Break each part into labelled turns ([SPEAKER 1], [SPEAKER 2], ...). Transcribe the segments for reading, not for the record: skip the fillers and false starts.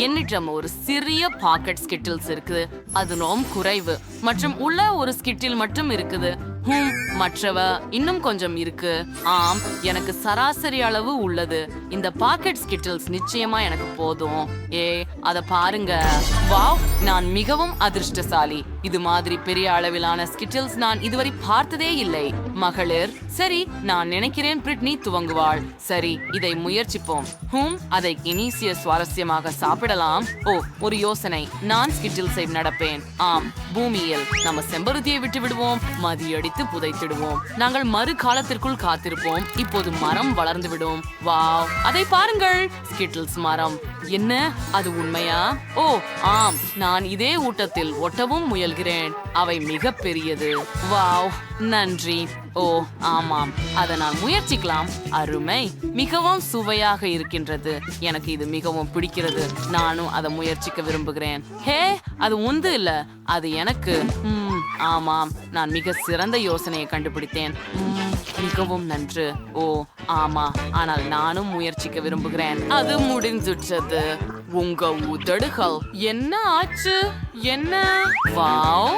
[SPEAKER 1] என்னிடம் ஒரு சிறிய பாக்கெட் ஸ்கிட்டில்ஸ் இருக்குது. அது ரொம்ப குறைவு மற்றும் உள்ள ஒரு ஸ்கிட்டில் மட்டும் இருக்குது. மற்றவ இன்னும் கொஞ்சம் இருக்கு. ஆம், எனக்கு சராசரி அளவு உள்ளது. இந்த பாக்கெட் ஸ்கிட்டில்ஸ் நிச்சயமா எனக்கு போதும். அத பாருங்க. வாவ், நான் மிகவும் அதிர்ஷ்டசாலி. இது மாதிரி பெரிய அளவிலான ஸ்கிட்டில்ஸ் நான் இதுவரை பார்த்ததே இல்லை. மகளிர், சரி, நான் நினைக்கிறேன் பிரிட்னி துவங்குவாள். சரி, இதை முயற்சிப்போம். அதை இனிசிய சுவாரஸ்யமாக சாப்பிடலாம். ஒரு யோசனை. நான் ஸ்கிட்டில்ஸை நடப்பேன். ஆம், பூமியில் நம்ம செம்பருத்தியை விட்டு விடுவோம். மதியடித்து புதைத்திடுவோம். நாங்கள் மறு காலத்திற்குள் காத்திருப்போம். இப்போது மரம் வளர்ந்து விடும். வாவ், அதை பாருங்கள். ஸ்கிட்டில்ஸ் மரம். என்ன அது உண்மையா? ஆம், நான் இதே ஊட்டத்தில் ஒட்டவும் முயல்கிறேன். அவை மிக பெரியது. வாவ், நன்றி. ஆமாம், அதை நான் முயற்சிக்கலாம். அருமை, மிகவும் சுவையாக இருக்கின்றது. எனக்கு இது மிகவும் பிடிக்கிறது. நானும் அதை முயற்சிக்க விரும்புகிறேன். அது உந்து இல்ல, அது எனக்கு. ஆமாம், நான் மிக சிறந்த யோசனையை கண்டுபிடித்தேன். மிகவும் நன்று. ஆமா, ஆனால் நானும் முயற்சிக்க விரும்புகிறேன். அது முடிஞ்சுட்டது. உங்க உதடுகள் என்ன ஆச்சு? என்ன? வாவ்,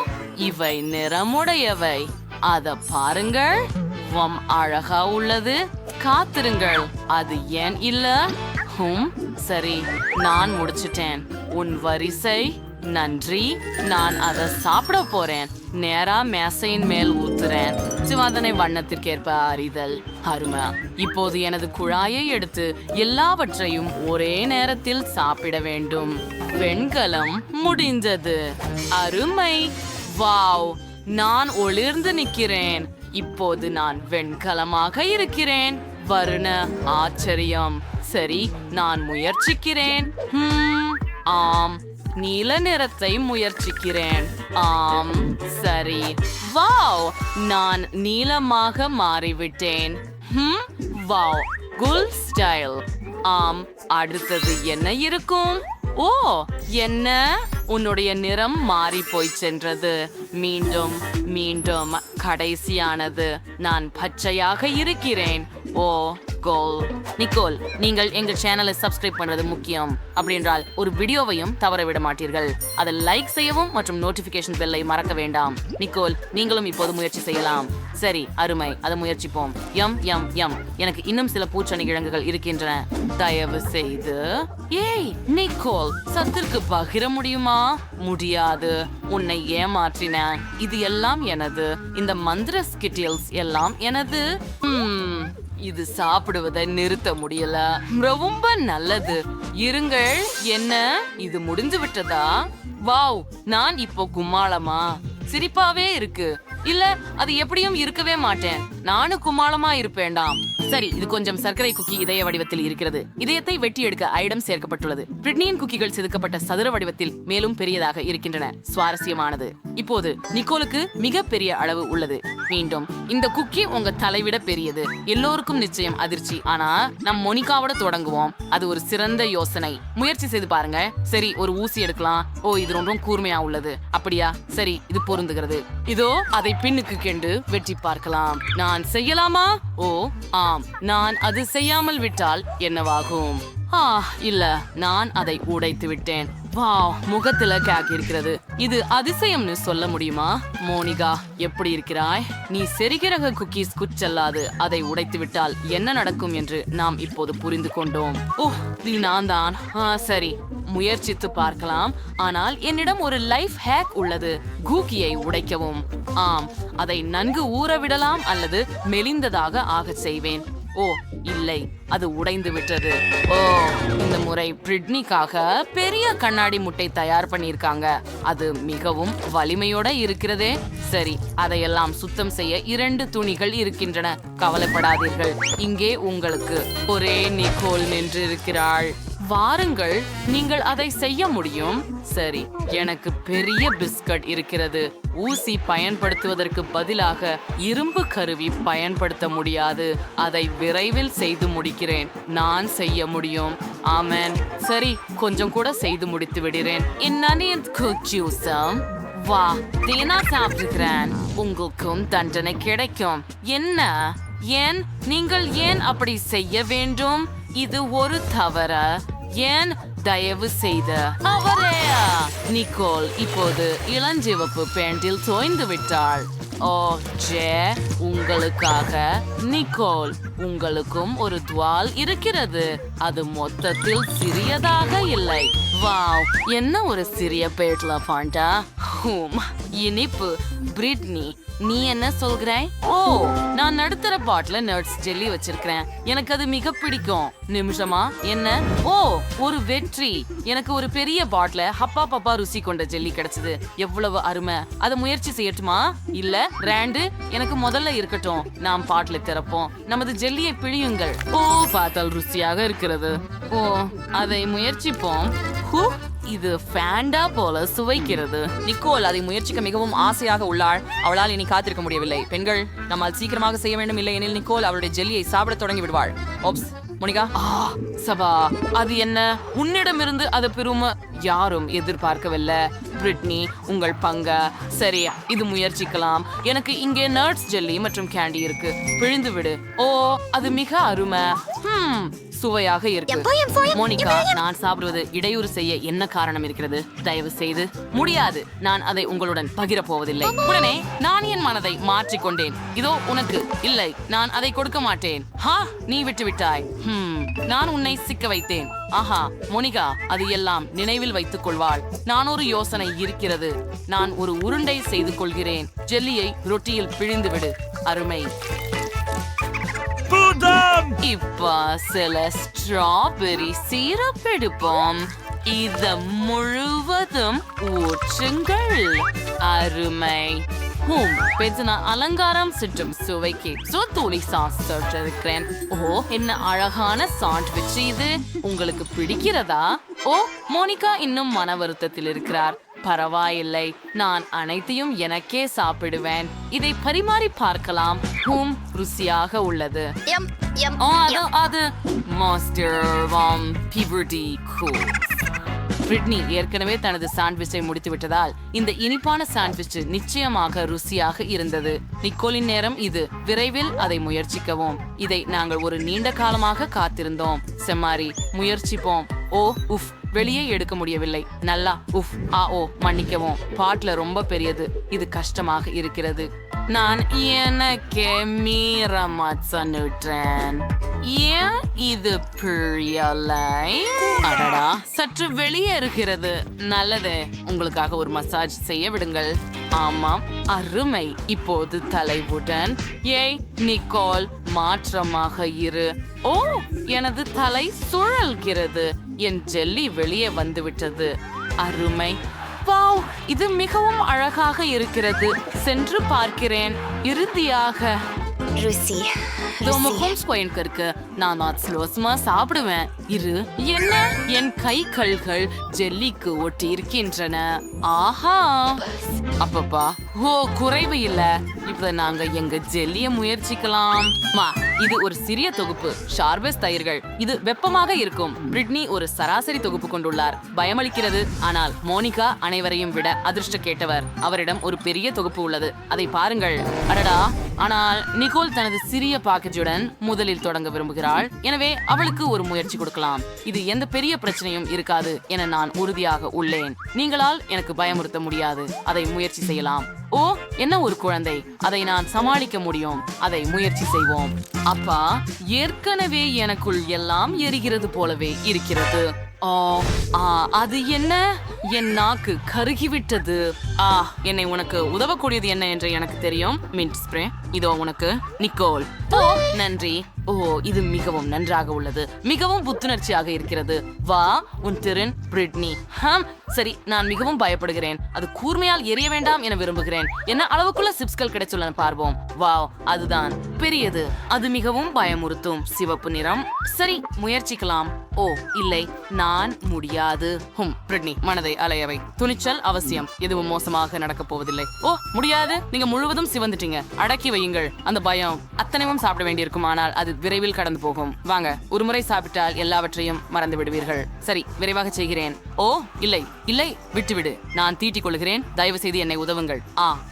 [SPEAKER 1] இவை நிறமுடையவை. அத பாருங்கள். அழகா உள்ளது. காத்திருங்கள், அது ஏன் இல்ல? சரி, நான் முடிச்சிட்டேன். உன் வரிசை. நன்றி. நான் அதை சாப்பிட போறேன். நேரா மேசையின் மேல் ஊத்துறேன். சிவாதனை வண்ணத்திற்கேற்ப அறிதல். அருமை. இப்போது எனது குழாயை எடுத்து எல்லாவற்றையும் ஒரே நேரத்தில் சாப்பிட வேண்டும். வெண்கலம் முடிந்தது. அருமை. வாவ், நான் ஒளிர்ந்து நிற்கிறேன். இப்போது நான் வெண்கலமாக இருக்கிறேன். வருண ஆச்சரியம். சரி, நான் முயற்சிக்கிறேன். ஆம், நீல நிறத்தை முயற்சிக்கிறேன். ஆம், சரி. வாவ், நான் நீலமாக மாறிவிட்டேன். வாவ், குல் ஸ்டைல். ஆம், அடுத்தது என்ன இருக்கும்? என்ன? உன்னுடைய நிறம் மாறி போய் சென்றது. மீண்டும் மீண்டும் கடைசியானது. நான் பச்சையாக இருக்கிறேன். கோல். நிக்கோல், நீங்கள் எங்கள் சேனலை சப்ஸ்கிரைப் பண்றது முக்கியம். அப்படின்றால் ஒரு வீடியோவையும் தவற விட மாட்டீர்கள். அதை லைக் செய்யவும் மற்றும் நோட்டிபிகேஷன் பெல்லை மறக்க வேண்டாம். நிக்கோல், நீங்களும் இப்போது முயற்சி செய்யலாம். சரி, அருமை, அதை முயற்சிப்போம். எனக்கு இன்னும் சில பூச்செடி கிழங்குகள் இருக்கின்றன. தயவு செய்து. நிக்கோல், சத்திற்கு பகிர முடியுமா? முடியாது. உன்னை ஏமாற்றின. இது எல்லாம் எனது. இந்த மந்திர ஸ்கிட்டில்ஸ் எல்லாம் எனது. இது சாப்பிடுவதை நிறுத்த முடியல. ரொம்ப நல்லது. இருங்கள். என்ன, இது முடிஞ்சு விட்டதா? வாவ், நான் இப்போ கும்மாளமா? சிரிப்பாவே இருக்கு. இல்ல, அது எப்படியும் இருக்கவே மாட்டேன். நானும் கும்மாளமா இருப்பேண்டாம். சரி, இது கொஞ்சம் சர்க்கரை குக்கி இதய வடிவத்தில் இருக்கிறது. இதயத்தை வெட்டி எடுக்க ஐடம் சேர்க்கப்பட்டுள்ளது. பிரிட்னியின் குக்கிகள் செதுக்கப்பட்ட சதுர வடிவத்தில் மேலும் பெரியதாக இருக்கின்றன. சுவாரஸ்யமானது. இப்போது நிக்கோலுக்கு மிக பெரிய அளவு உள்ளது. மீண்டும், இந்த குக்கி உங்க தலைவிட பெரியது. எல்லோருக்கும் நிச்சயம் அதிர்ச்சி. ஆனா நம் மோனிகாவோட தொடங்குவோம். அது ஒரு சிறந்த யோசனை. முயற்சி செய்து பாருங்க. சரி, ஒரு ஊசி எடுக்கலாம். இது ரொம்ப கூர்மையா உள்ளது. அப்படியா? சரி, இது பொருந்துகிறது. இதோ அதை பின்னுக்கு கெண்டு வெட்டி பார்க்கலாம். நான் செய்யலாமா? ஆம், நான் அது செய்யாமல் விட்டால் என்னவாகும்? இல்ல, நான் அதை உடைத்து விட்டேன். முகத்துல கேக் இருக்கிறது. இது அதிசயம்னு சொல்ல முடியுமா? மோனிகா, எப்படி இருக்கிறாய்? நீ செரிகிரக குக்கீஸ் குச்சல்லாது. அதை உடைத்து விட்டால் என்ன நடக்கும் என்று நாம் இப்போது புரிந்து கொண்டோம். இது நான் தான். சரி, முயற்சித்து பார்க்கலாம். ஆனால் என்னிடம் ஒரு லைஃப் ஹேக் உள்ளது. குக்கீயை உடைக்கவும். ஆம், அதை நன்கு ஊறவிடலாம் அல்லது மெலிந்ததாக ஆக செய்வேன். இல்லை, அது உடைந்து விட்டது. இந்த முறை பிரிட்னிக்காக பெரிய கண்ணாடி முட்டை தயார் பண்ணியிருக்காங்க. அது மிகவும் வலிமையோட இருக்கிறதே. சரி, அதையெல்லாம் சுத்தம் செய்ய 2 துணிகள் இருக்கின்றன. கவலைப்படாதீர்கள். இங்கே உங்களுக்கு ஒரே நிக்கோல் நின்று இருக்கிறாள். வாருங்கள், நீங்கள் அதை செய்ய முடியும். சரி, எனக்கு பெரிய பிஸ்கட் இருக்கிறது. ஊசி பயன்படுத்துவதற்கு பதிலாக இரும்பு கருவி பயன்படுத்த முடியாது. அதை விரைவில் செய்து முடிக்கிறேன். நான் செய்ய முடியும். ஆமேன். சரி, கொஞ்சம் கூட செய்து முடித்து விடுறேன். வா, தேனா சாப்பிடுகிறேன். உங்களுக்கும் தண்டனை கிடைக்கும். என்ன? ஏன் நீங்கள் ஏன் அப்படி செய்ய வேண்டும்? இது ஒரு தவறு. ஏன் தயவு செய்து அவரே. நிக்கோல் இப்போது இளஞ்சிவப்பு பேண்டில் தோய்ந்து விட்டாள். ஓ ஜே, உங்களுக்காக நிக்கோல், உங்களுக்கும் ஒரு துவால் இருக்கிறது. அது மொத்தத்தில் சிறியதாக இல்லை. வாவ், என்ன ஒரு சிறிய பேட்ல பாண்டா. இனிப்பு. பிரிட்னி, நீ என்ன சொல்கிறாய்? ஓ, நான் நடுத்தர பாட்ல நட்ஸ் ஜெல்லி வச்சிருக்கிறேன். எனக்கு அது மிக பிடிக்கும். நிமிஷமா, என்ன? ஓ, ஒரு வெற்றி. எனக்கு ஒரு பெரிய பாட்ல ஹப்பா பப்பா ருசி கொண்ட ஜெல்லி கிடைச்சது. எவ்வளவு அருமை. அதை முயற்சி செய்யட்டுமா? இல்ல ரேண்டு, எனக்கு முதல்ல இருக்கட்டும். நாம் பாட்ல திறப்போம். நமது ஜெல்லியை பிழியுங்கள். ஓ, பார்த்தால் ருசியாக இருக்கிறது. ஓ, அதை முயற்சிப்போம். இது ஃபேண்டா போல சுவைக்கிறது.
[SPEAKER 2] நிக்கோல் அதை முயற்சிக்க மிகவும் ஆசையாக உள்ளாள். அவளால் இனி காத்திருக்க முடியவில்லை. பெண்கள், நம்மால் சீக்கிரமாக செய்ய வேண்டும், இல்லை எனில் நிக்கோல் அவளுடைய ஜெல்லியை சாப்பிட தொடங்கி விடுவாள். Oops, Monica.
[SPEAKER 1] சபா, அது என்ன? உன்னிடமிருந்து அது பெருமை யாரும் எதிர்பார்க்கவில்லை. பிரிட்னி, உங்கள் பங்க. சரி, இது முயற்சிக்கலாம். எனக்கு இங்கே நட்ஸ் ஜெல்லி மற்றும் கேண்டி இருக்கு. பிழிந்து விடு. ஓ, அது மிக அருமை. சுவையாக இருக்கு. மோனிகா, நான் சாப்பிடுவது இடையூறு செய்ய என்ன காரணம் இருக்கிறது? தயவு செய்து. முடியாது, நான் அதை உங்களுடன் பகிர போவதில்லை. உடனே நான் என் மனதை மாற்றிக்கொண்டேன். இதோ உனக்கு. இல்லை, நான் அதை கொடுக்க மாட்டேன். நீ விட்டு விட்டாய். நான் உன்னை சிக்க வைத்தேன். ஆஹா, மோனிகா அது எல்லாம் நினைவில் வைத்துக் கொள்வாள். நான் ஒரு யோசனை இருக்கிறது. நான் ஒரு உருண்டை செய்து கொள்கிறேன். ஜெல்லியை ரொட்டியில் பிழிந்து விடு. அருமை. இப்ப சில ஸ்ட்ராபெரி சீரப் எடுப்போம். இத முழுவதும் ஊற்றுங்கள். அருமை. நான் அலங்காரம் சுற்றும் சுவைக்கு தூளி சாஸ் இருக்கிறேன். ஓ, என்ன அழகான சாண்ட்விச் இது. உங்களுக்கு பிடிக்கிறதா? ஓ, மோனிகா இன்னும் மன வருத்தத்தில் இருக்கிறார். பரவாயில்லை, நான் அனைத்தையும் எனக்கே சாப்பிடுவேன். இதை பரிமாறி பார்க்கலாம். ருசியாக உள்ளது. அது பிரிட்னி ஏற்கனவே தனது சாண்ட்விச்சை முடித்து விட்டதால் இந்த இனிப்பான சாண்ட்விச் நிச்சயமாக ருசியாக இருந்தது. நிக்கோலின் நேரம் இது. விரைவில் அதை முயற்சிக்கவும். இதை நாங்கள் ஒரு நீண்ட காலமாக காத்திருந்தோம். செம்மாரி, முயற்சிப்போம். ஓ, உஃப், வெளியே எடுக்க முடியவில்லை. நல்லா. உஃப், மன்னிக்கவும். பாட்ல ரொம்ப பெரியது. இது கஷ்டமாக இருக்கிறது. நான் எனக்கே மீறமாச்சனுட்டேன். ஏன் இது பிரியலை? அடடா, சற்று வெளியே இருக்கிறது. நல்லது, உங்களுக்காக ஒரு மசாஜ் செய்ய விடுங்கள். ஆமாம், அருமை. இப்போது தலைவுடன். ஏய் நிக்கோல், மாற்றமாக இரு. ஓ, எனது தலை சுழல்கிறது. என் ஜெல்லி வெளியே வந்துவிட்டது. அருமை. வாவ், இது மிகவும் அழகாக இருக்கிறது. சென்று பார்க்கிறேன். இறுதியாக
[SPEAKER 3] ருசி.
[SPEAKER 1] நான் சாப்பிடுவேன். இரு, என்ன? என் கைகள் ஜெல்லிக்கு ஒட்டி இருக்கின்றன. ஆஹா, அப்பப்பா. ஓ, குறைவு இல்ல. இப்ப நாங்க எங்க ஜெல்லிய முயற்சிக்கலாம். இது ஒரு சிறிய தொகுப்பு ஷார்பஸ் தயிர்கள். இது வெப்பமாக இருக்கும். பிரிட்னி ஒரு சராசரி தொகுப்பு கொண்டுள்ளார். பயமளிக்கிறது. ஆனால் மோனிகா அனைவரையும் விட அதிர்ஷ்ட கேட்டவர். அவரிடம் ஒரு பெரிய தொகுப்பு உள்ளது. அதை பாருங்கள். அடடா, ஆனால் நிக்கோல் தனது சிறிய பாக்கெட்டுடன் முதலில் தொடங்க விரும்புகிறாள். எனவே அவளுக்கு ஒரு முயற்சி கொடுக்கலாம். இது எந்த பெரிய பிரச்சனையும் இருக்காது என நான் உறுதியாக உள்ளேன். நீங்களால் எனக்கு பயமுறுத்த முடியாது. அதை முயற்சி செய்யலாம். ஓ, என்ன ஒரு குழந்தை. அதை நான் சமாளிக்க முடியும். அதை முயற்சி செய்வோம். அப்பா, ஏற்கனவே எனக்குள் எல்லாம் எரிகிறது போலவே இருக்கிறது. அது என்ன? என் நாக்கு கருகிவிட்டது. என்னை உனக்கு உதவக்கூடியது என்ன என்று எனக்கு தெரியும். மின்ட் ஸ்ப்ரே இதோ உனக்கு. நிக்கோல். ஓ, நன்றி. ஓ, இது மிகவும் நன்றாக உள்ளது. மிகவும் புத்துணர்ச்சியாக இருக்கிறது. வா, உன் திறன் பிரிட்னி. சரி, நான் மிகவும் பயப்படுகிறேன். அது கூர்மையால் எரிய வேண்டாம் என விரும்புகிறேன். என்ன அளவுக்குள்ள சிப்ஸ்கள் கிடைச்சுள்ளன பார்ப்போம். வாவ், அதுதான் பெரியது. அது மிகவும் பயமுறுத்தும். சிவப்பு நிறம். சரி, முயற்சிக்கலாம். ஓ, இல்லை, நான் முடியாது. பிரிட்னி, மனதை அலையவை. துணிச்சல் அவசியம். எதுவும் மோசமாக நடக்க போவதில்லை. ஓ, முடியாது. நீங்க முழுவதும் சிவந்துட்டீங்க. அடக்கி வையுங்கள். அந்த பயம் அத்தனையும் சாப்பிட வேண்டியிருக்கும். ஆனால் அது விரைவில் கடந்து போகும். வாங்க, ஒரு முறை சாப்பிட்டால் எல்லாவற்றையும் மறந்து விடுவீர்கள். சரி, விரைவாக செய்கிறேன். ஓ, இல்லை இல்லை, விட்டுவிடு. நான் தீட்டிக் கொள்கிறேன். தயவு செய்து என்னை உதவுங்கள்.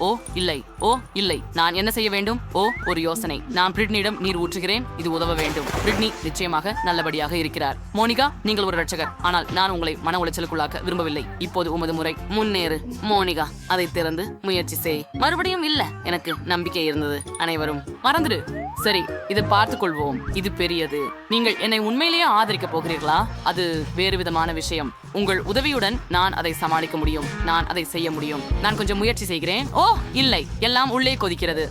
[SPEAKER 1] ஓ, இல்லை, ஓ இல்லை, நான் என்ன செய்ய வேண்டும்? ஓ, ஒரு யோசனை. நான் பிரிட்னியிடம் நீர் ஊற்றுகிறேன். இது உதவ வேண்டும். பிரிட்னி நிச்சயமாக நல்லபடியாக இருக்கிறார். மோனிகா, நீங்கள் ஒரு ரட்சகர், ஆனால் நான் உங்களை மன உளைச்சலுக்குள்ளாக்க விரும்பவில்லை. இப்போது உமது முறை. முன்னேறு மோனிகா. அதை திறந்து முயற்சி செய். மறுபடியும் இல்ல. எனக்கு நம்பிக்கை இருந்தது. அனைவரும் மறந்துடு. சரி, இதை பார்த்துக் கொள்வோம். இது பெரியது. நீங்கள் என்னை உண்மையிலேயே ஆதரிக்க போகிறீர்களா? அது வேறு விதமான விஷயம். உங்கள் உதவியுடன் நான் அதை சமாளிக்க முடியும். நான் அதை செய்ய முடியும். நான் கொஞ்சம் முயற்சி செய்கிறேன். ஓ இல்லை, எல்லாம் உள்ளே கொதிக்கிறது.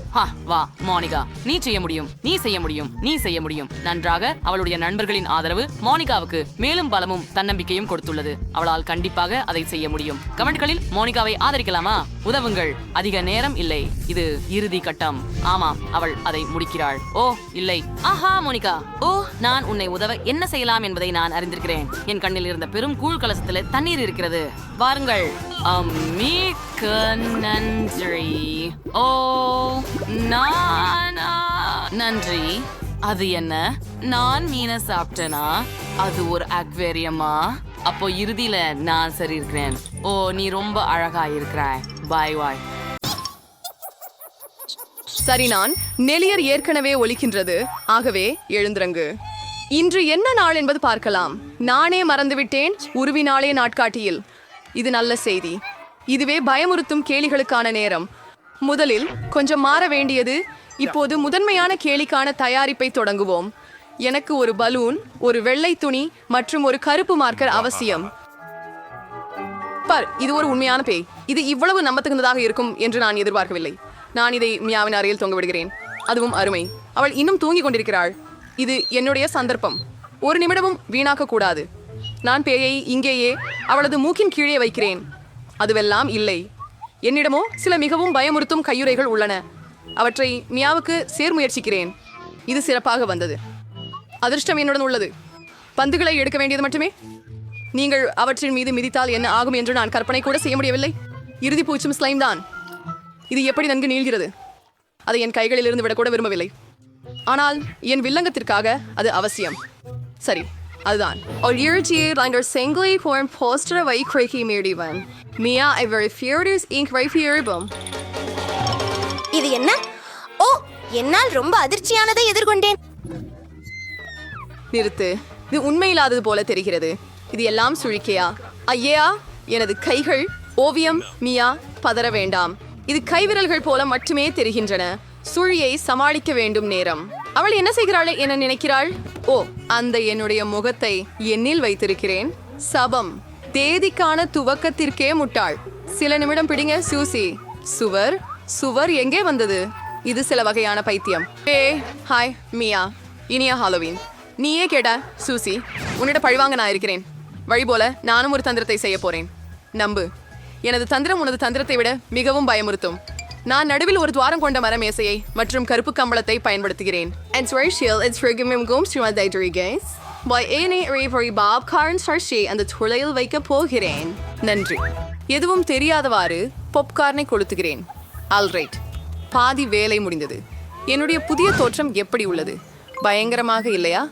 [SPEAKER 1] வா மோனிகா, நீ செய்ய முடியும். நீ செய்ய முடியும். நீ செய்ய முடியும். நன்றாக. அவளுடைய நண்பர்களின் ஆதரவு மோனிகாவுக்கு மேலும் பலமும் தன்னம்பிக்கையும் கொடுத்துள்ளது. அவளால் கண்டிப்பாக அதை செய்ய முடியும். கமெண்ட்களில் மோனிகாவை ஆதரிக்கலாமா? உதவுங்கள். அதிக நேரம் இல்லை. இது இறுதி கட்டம். ஆமாம், அவள் அதை முடிக்கிறாள். ஓ இல்லை. ஆஹா மோனிகா. ஓ, நான் உன்னை உதவ என்ன செய்யலாம் என்பதை நான் அறிந்திருக்கிறேன். என் கண்ணில் இருந்த பெரும் கூழ் கலசத்தில் தண்ணீர் இருக்கிறது. வாருங்கள். மிக்க நன்றி. ஓ நான் நன்றி. அது என்ன? நான் மீனை சாப்பிட்டேனா? அது ஒரு அக்வேரியமா? அப்போ இறுதியில நான் சரி இருக்கிறேன். ஓ, நீ ரொம்ப அழகா இருக்கிறாய். பாய் பாய்.
[SPEAKER 3] சரி, நான் நெளியர் ஏற்கனவே ஒலிக்கின்றது. ஆகவே எழுந்திரங்கு. இன்று என்ன நாள் என்பது பார்க்கலாம். நானே மறந்துவிட்டேன். உருவி நாளே நாட்காட்டியில். இது நல்ல செய்தி. இதுவே பயமுறுத்தும் கேலிகளுக்கான நேரம். முதலில் கொஞ்சம் மாற வேண்டியது. இப்போது முதன்மையான கேலிக்கான தயாரிப்பை தொடங்குவோம். எனக்கு ஒரு பலூன், ஒரு வெள்ளை துணி மற்றும் ஒரு கருப்பு மார்க்கர் அவசியம். பார், இது ஒரு உண்மையான பேய். இது இவ்வளவு நம்பத்தகுந்ததாக இருக்கும் என்று நான் எதிர்பார்க்கவில்லை. நான் இதை மியாவின் அறையில் தொங்க விடுகிறேன். அதுவும் அருமை. அவள் இன்னும் தூங்கிக் கொண்டிருக்கிறாள். இது என்னுடைய சந்தர்ப்பம். ஒரு நிமிடமும் வீணாக்க கூடாது. நான் பேயை இங்கேயே அவளது மூக்கின் கீழே வைக்கிறேன். அதுவெல்லாம் இல்லை. என்னிடமோ சில மிகவும் பயமுறுத்தும் கையுறைகள் உள்ளன. அவற்றை மியாவுக்கு முயற்சிக்கிறேன். இது சிறப்பாக வந்தது. அதிர்ஷ்டம் என்னுடன் உள்ளது. பந்துகளை எடுக்க வேண்டியது மட்டுமே. நீங்கள் அவற்றின் மீது மிதித்தால் என்ன ஆகும் என்று நான் கற்பனை கூட செய்ய முடியவில்லை. இறுதி பூச்சும் ஸ்லைம் தான். இது எப்படி நன்கு நீள்கிறது. அதை என் கைகளில் இருந்து விடக்கூட விரும்பவில்லை. ஆனால் என் வில்லங்கத்திற்காக அது அவசியம். சரி, அதுதான்.
[SPEAKER 4] இது என்ன? ஓ, என்னால் ரொம்ப அதிர்ச்சியானதை எதிர்கொண்டேன்.
[SPEAKER 3] நிறுத்து. இது உண்மையில்லாதது போல தெரிகிறது. இது எல்லாம் சுழிக்கையா? ஐயா, எனது கைகள். ஓவியம். மியா, பதற வேண்டாம். இது கைவிரல்கள் போல மட்டுமே தெரிகின்றன. சுழியை சமாளிக்க வேண்டும். நேரம். அவள் என்ன செய்கிறாள் என நினைக்கிறாள்? ஓ, அந்த என்னுடைய முகத்தை எண்ணில் வைத்திருக்கிறேன். சபம். தேதிக்கான துவக்கத்திற்கே முட்டாள். சில நிமிடம் பிடிங்க சூசி. சுவர். சுவர் எங்கே வந்தது? இது சில வகையான பைத்தியம். ஹாய் மியா, இனிய ஹாலோவீன். நீயே கேட்ட சூசி. உன்னிட பழிவாங்க நான் இருக்கிறேன். வழி போல நானும் ஒரு தந்திரத்தை செய்ய போறேன். நம்பு, எனது தந்திரம் உனது தந்திரத்தை விட மிகவும் பயமுறுத்தும். நான் நடுவில் ஒரு துவாரம் கொண்ட மர மேசையை மற்றும் கருப்பு கம்பளத்தை பயன்படுத்துகிறேன். அந்த துளையில் வைக்க போகிறேன். நன்றி. எதுவும் தெரியாதவாறு பாப்கார்னை கொளுத்துகிறேன். ஆல்ரைட், பாதி வேலை முடிந்தது. என்னுடைய புதிய தோற்றம் எப்படி உள்ளது? பயங்கரமாக இல்லையா?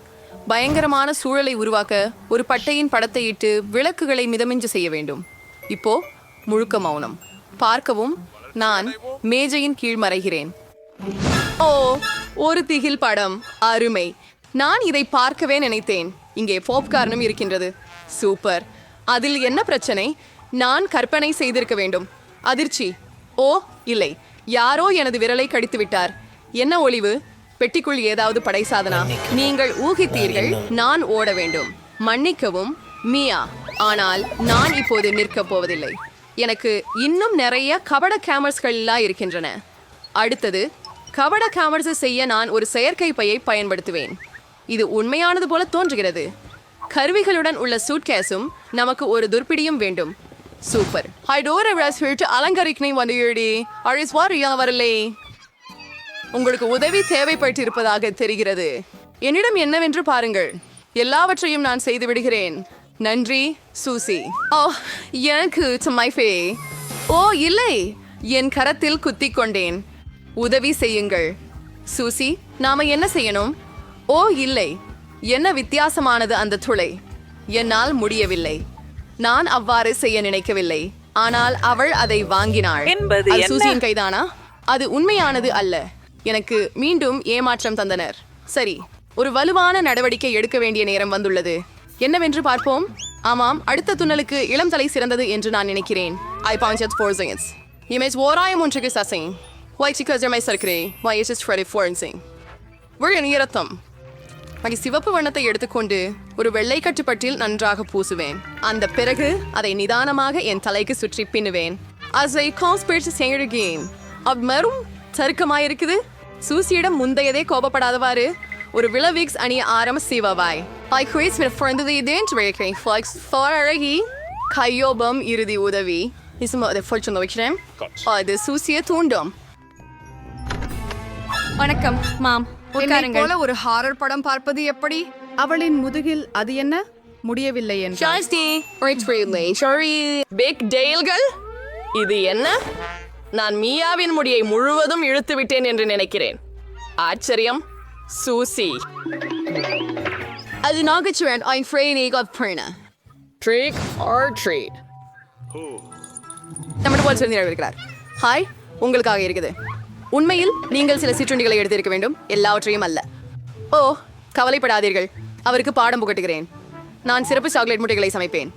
[SPEAKER 3] பயங்கரமான சூழலை உருவாக்க ஒரு பட்டையின் படத்தை இட்டு விளக்குகளை மிதமிஞ்ச செய்ய வேண்டும். இப்போ முழுக்க மௌனம். பார்க்கவும். நான் மேஜையின் கீழ் மறைகிறேன். ஓ, ஒரு திகில் படம். அருமை. நான் இதை பார்க்கவே நினைத்தேன். இங்கே பாப்கார்னும் இருக்கின்றது. சூப்பர். அதில் என்ன பிரச்சனை? நான் கற்பனை செய்திருக்க வேண்டும். அதிர்ச்சி. ஓ இல்லை, யாரோ எனது விரலை கடித்து விட்டார். என்ன ஒளிவு? பெட்டிக்குள் ஏதாவது படை சாதனா? நீங்கள் ஊகித்தீர்கள். நான் ஓட வேண்டும். மன்னிக்கவும் மியா, ஆனால் நான் இப்போது நிற்கப் போவதில்லை. எனக்கு இன்னும் நிறைய கபட கேமர்ஸ்கள்லாம் இருக்கின்றன. அடுத்தது கபட கேமர்ஸ் செய்ய நான் ஒரு செயற்கை பையை பயன்படுத்துவேன். இது உண்மையானது போல தோன்றுகிறது. கருவிகளுடன் உள்ள சூட்கேஸும் நமக்கு ஒரு துர்பிடியும் வேண்டும். சூப்பர். அலங்கரிக்கணை வந்துடி வரலை. உங்களுக்கு உதவி தேவைப்பட்டு இருப்பதாக தெரிகிறது. என்னிடம் என்னவென்று பாருங்கள். எல்லாவற்றையும் நான் செய்து விடுகிறேன். நன்றி சூசி. ஓ, எனக்கு மைஃபே. ஓ இல்லை, என் கரத்தில் குத்திக் கொண்டேன். உதவி செய்யுங்கள் சூசி. நாம என்ன செய்யணும்? ஓ இல்லை, என்ன வித்தியாசமானது அந்த துளை. என்னால் முடியவில்லை. நான் அவ்வாறு செய்ய நினைக்கவில்லை. ஆனால் அவள் அதை வாங்கினாள். அது சூசியின் கைதானா? அது உண்மையானது அல்ல. எனக்கு மீண்டும் ஏமாற்றம் தந்தனர். சரி, ஒரு வலுவான நடவடிக்கை எடுக்க வேண்டிய நேரம் வந்துள்ளது. என்னவென்று பார்ப்போம். ஆமாம், அடுத்த துண்ணலுக்கு இளம் தலை சிறந்தது என்று நான் நினைக்கிறேன். I found it for things. Image ஓராயம் ஒன்றுக்கு சசை. Why because you're my circuit? Why is it ready for anything? We're in இரத்தம். சிவப்பு வண்ணத்தை எடுத்துக்கொண்டு ஒரு வெள்ளை கட்டுப்பட்டில் நன்றாக பூசுவேன். அந்த பிறகு அதை நிதானமாக என் தலைக்கு சுற்றி பின்னுவேன். As I conspire to say it again. அவ்வரும் சறுக்கமாயிருக்குது. சூசியிடம் முந்தையதே கோபப்படாதவாறு ஒரு விளவிக்ஸ் அணிய சிவவாய். I create with friendly identity flex for அழகி கையோபம் இறுதி உதவி. அதை ஃபோர்ச்சுன் வைக்கிறேன். அது சூசியை தூண்டும்.
[SPEAKER 5] வணக்கம் மாம்.
[SPEAKER 3] என்னைப் போல ஒரு ஹாரர் படம் பார்ப்பது எப்படி?
[SPEAKER 5] அவளின் முதுகில் அது என்ன முடியவில்லை என்றால்
[SPEAKER 3] பிக் டெயில்கள், இது என்ன? நான் மியாவின் முடியை முழுவதும் இழுத்து விட்டேன் என்று நினைக்கிறேன். ஆச்சரியம். சூசி அது நாகச்சுவன். I'm afraid of Prina. Trick or treat. நம்மிடம் போல் சொல்லி இருக்கிறார். ஹாய், உங்களுக்காக இருக்குது. உண்மையில் நீங்கள் சில சிற்றுண்டிகளை எடுத்திருக்க வேண்டும், எல்லாவற்றையும் அல்ல. ஓ, கவலைப்படாதீர்கள், அவருக்கு பாடம் புகட்டுகிறேன். நான் சிறப்பு சாக்லேட் முட்டைகளை சமைப்பேன்.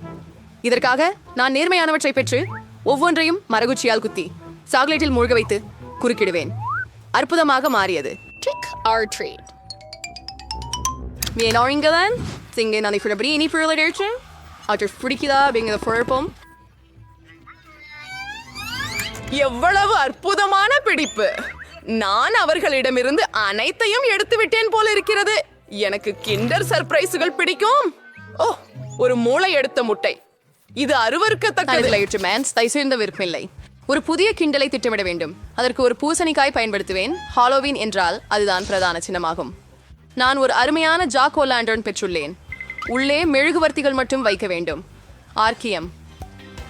[SPEAKER 3] இதற்காக நான் நேர்மையானவற்றை பெற்று ஒவ்வொன்றையும் மரகுச்சியால் குத்தி சாக்லேட்டில் மூழ்க வைத்து குறுக்கிடுவேன். அற்புதமாக மாறியது. Trick R treat. வேணாங்கதான் சிங்க நான் இப்படி இனிப்பு எழுதிடுச்சு. அவற்றை பிடிக்குதா அப்படிங்கிற குழப்பம். எவ்வளவு அற்புதமான பிடிப்பு! நான் அவர்களிடமிருந்து அனைத்தையும் எடுத்து விட்டேன் போல இருக்கிறது. எனக்கு கிண்டர் சர்ப்ரைஸ்கள் பிடிக்கும். ஓ, ஒரு மூளை எடுத்த முட்டை. இது அருவருக்கத்தக்கது. விருப்பமில்லை. ஒரு புதிய கிண்டலை திட்டமிட வேண்டும். அதற்கு ஒரு பூசணிக்காய் பயன்படுத்துவேன். ஹாலோவீன் என்றால் அதுதான் பிரதான சின்னமாகும். நான் ஒரு அருமையான ஜாக் ஓ லாண்டர்ன் பெற்றுள்ளேன். உள்ளே மெழுகுவர்த்திகள் மட்டும் வைக்க வேண்டும். ஆர்க்கியம்.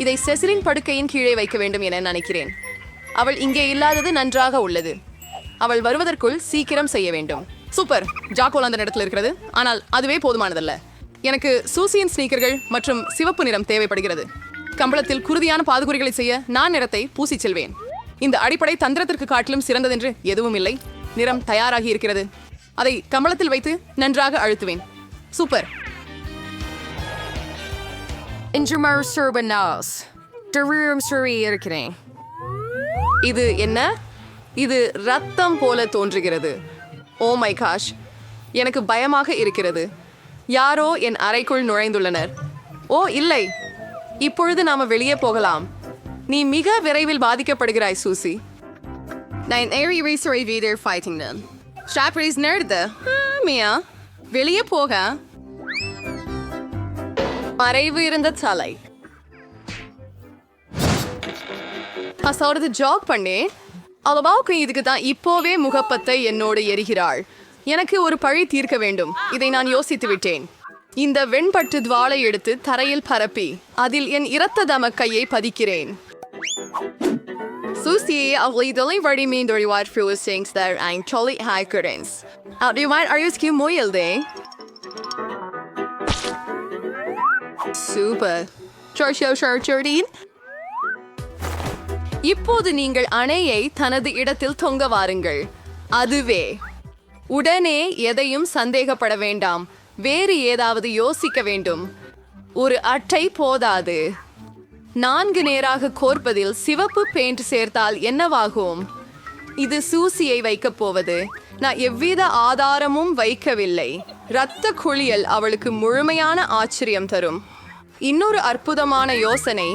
[SPEAKER 3] இதை செசிலின் படுக்கையின் கீழே வைக்க வேண்டும் என நினைக்கிறேன். அவள் இங்கே இல்லாதது நன்றாக உள்ளது. அவள் வருவதற்குள் சீக்கிரம் செய்ய வேண்டும். சூப்பர். ஜாக்கோல் அந்த இடத்துல இருக்கிறது, ஆனால் அதுவே போதுமானதல்ல. எனக்கு சூசியின் ஸ்னீக்கர்கள் மற்றும் சிவப்பு நிறம் தேவைப்படுகிறது. கம்பளத்தில் குருதியான பாதுகுறிகளை செய்ய நான் நிறத்தை பூசி செல்வேன். இந்த அடிப்படை தந்திரத்திற்கு காட்டிலும் சிறந்ததென்று எதுவும் இல்லை. நிறம் தயாராகி இருக்கிறது. அதை கம்பளத்தில் வைத்து நன்றாக அழுத்துவேன். சூப்பர். இருக்கிறேன். இது என்ன? இது ரத்தம் போல தோன்றுகிறது. ஓ மை காஷ், எனக்கு பயமாக இருக்கிறது. யாரோ என் அறைக்குள் நுழைந்துள்ளனர். ஓ இல்லை, இப்பொழுது நாம வெளியே போகலாம். நீ மிக விரைவில் பாதிக்கப்படுகிறாய் சூசி. நான் ஏறி ரேசரை வீடர் ஃபைட்டிங் தான். ஷாப்ரீஸ் நேர்து. மியா, வெளியே போக. மறைவு இருந்த தலை. அசோரது ஜாக் பண்ணே. அளவாவுக்கு இதுக்கு தான் இப்போவே முகப்பத்தை என்னோடு எரிகிறாள். எனக்கு ஒரு பழி தீர்க்க வேண்டும். இதை நான் யோசித்து விட்டேன். இந்த வெண்பட்டு துவாலை எடுத்து தரையில் பரப்பி அதில் என் இரத்த தம கையை பதிக்கிறேன். Susie, அவளை delivery mean the reward for things that I'm totally high currents. Do you mind? Are you skin moil day? Super. Chorchardine. இப்போது நீங்கள் அணையை தனது இடத்தில் தொங்க வாருங்கள். அதுவே. உடனே எதையும் சந்தேகப்பட வேண்டாம். வேறு ஏதாவது யோசிக்க வேண்டும். ஒரு அட்டை போதாது. 4 நேராக கோர்ப்பதில் சிவப்பு பெயிண்ட் சேர்த்தால் என்னவாகும்? இது சூசியை வைக்கப் போவது. நான் எவ்வித ஆதாரமும் வைக்கவில்லை. இரத்த குளியல் அவளுக்கு முழுமையான ஆச்சரியம் தரும். இன்னொரு அற்புதமான யோசனை.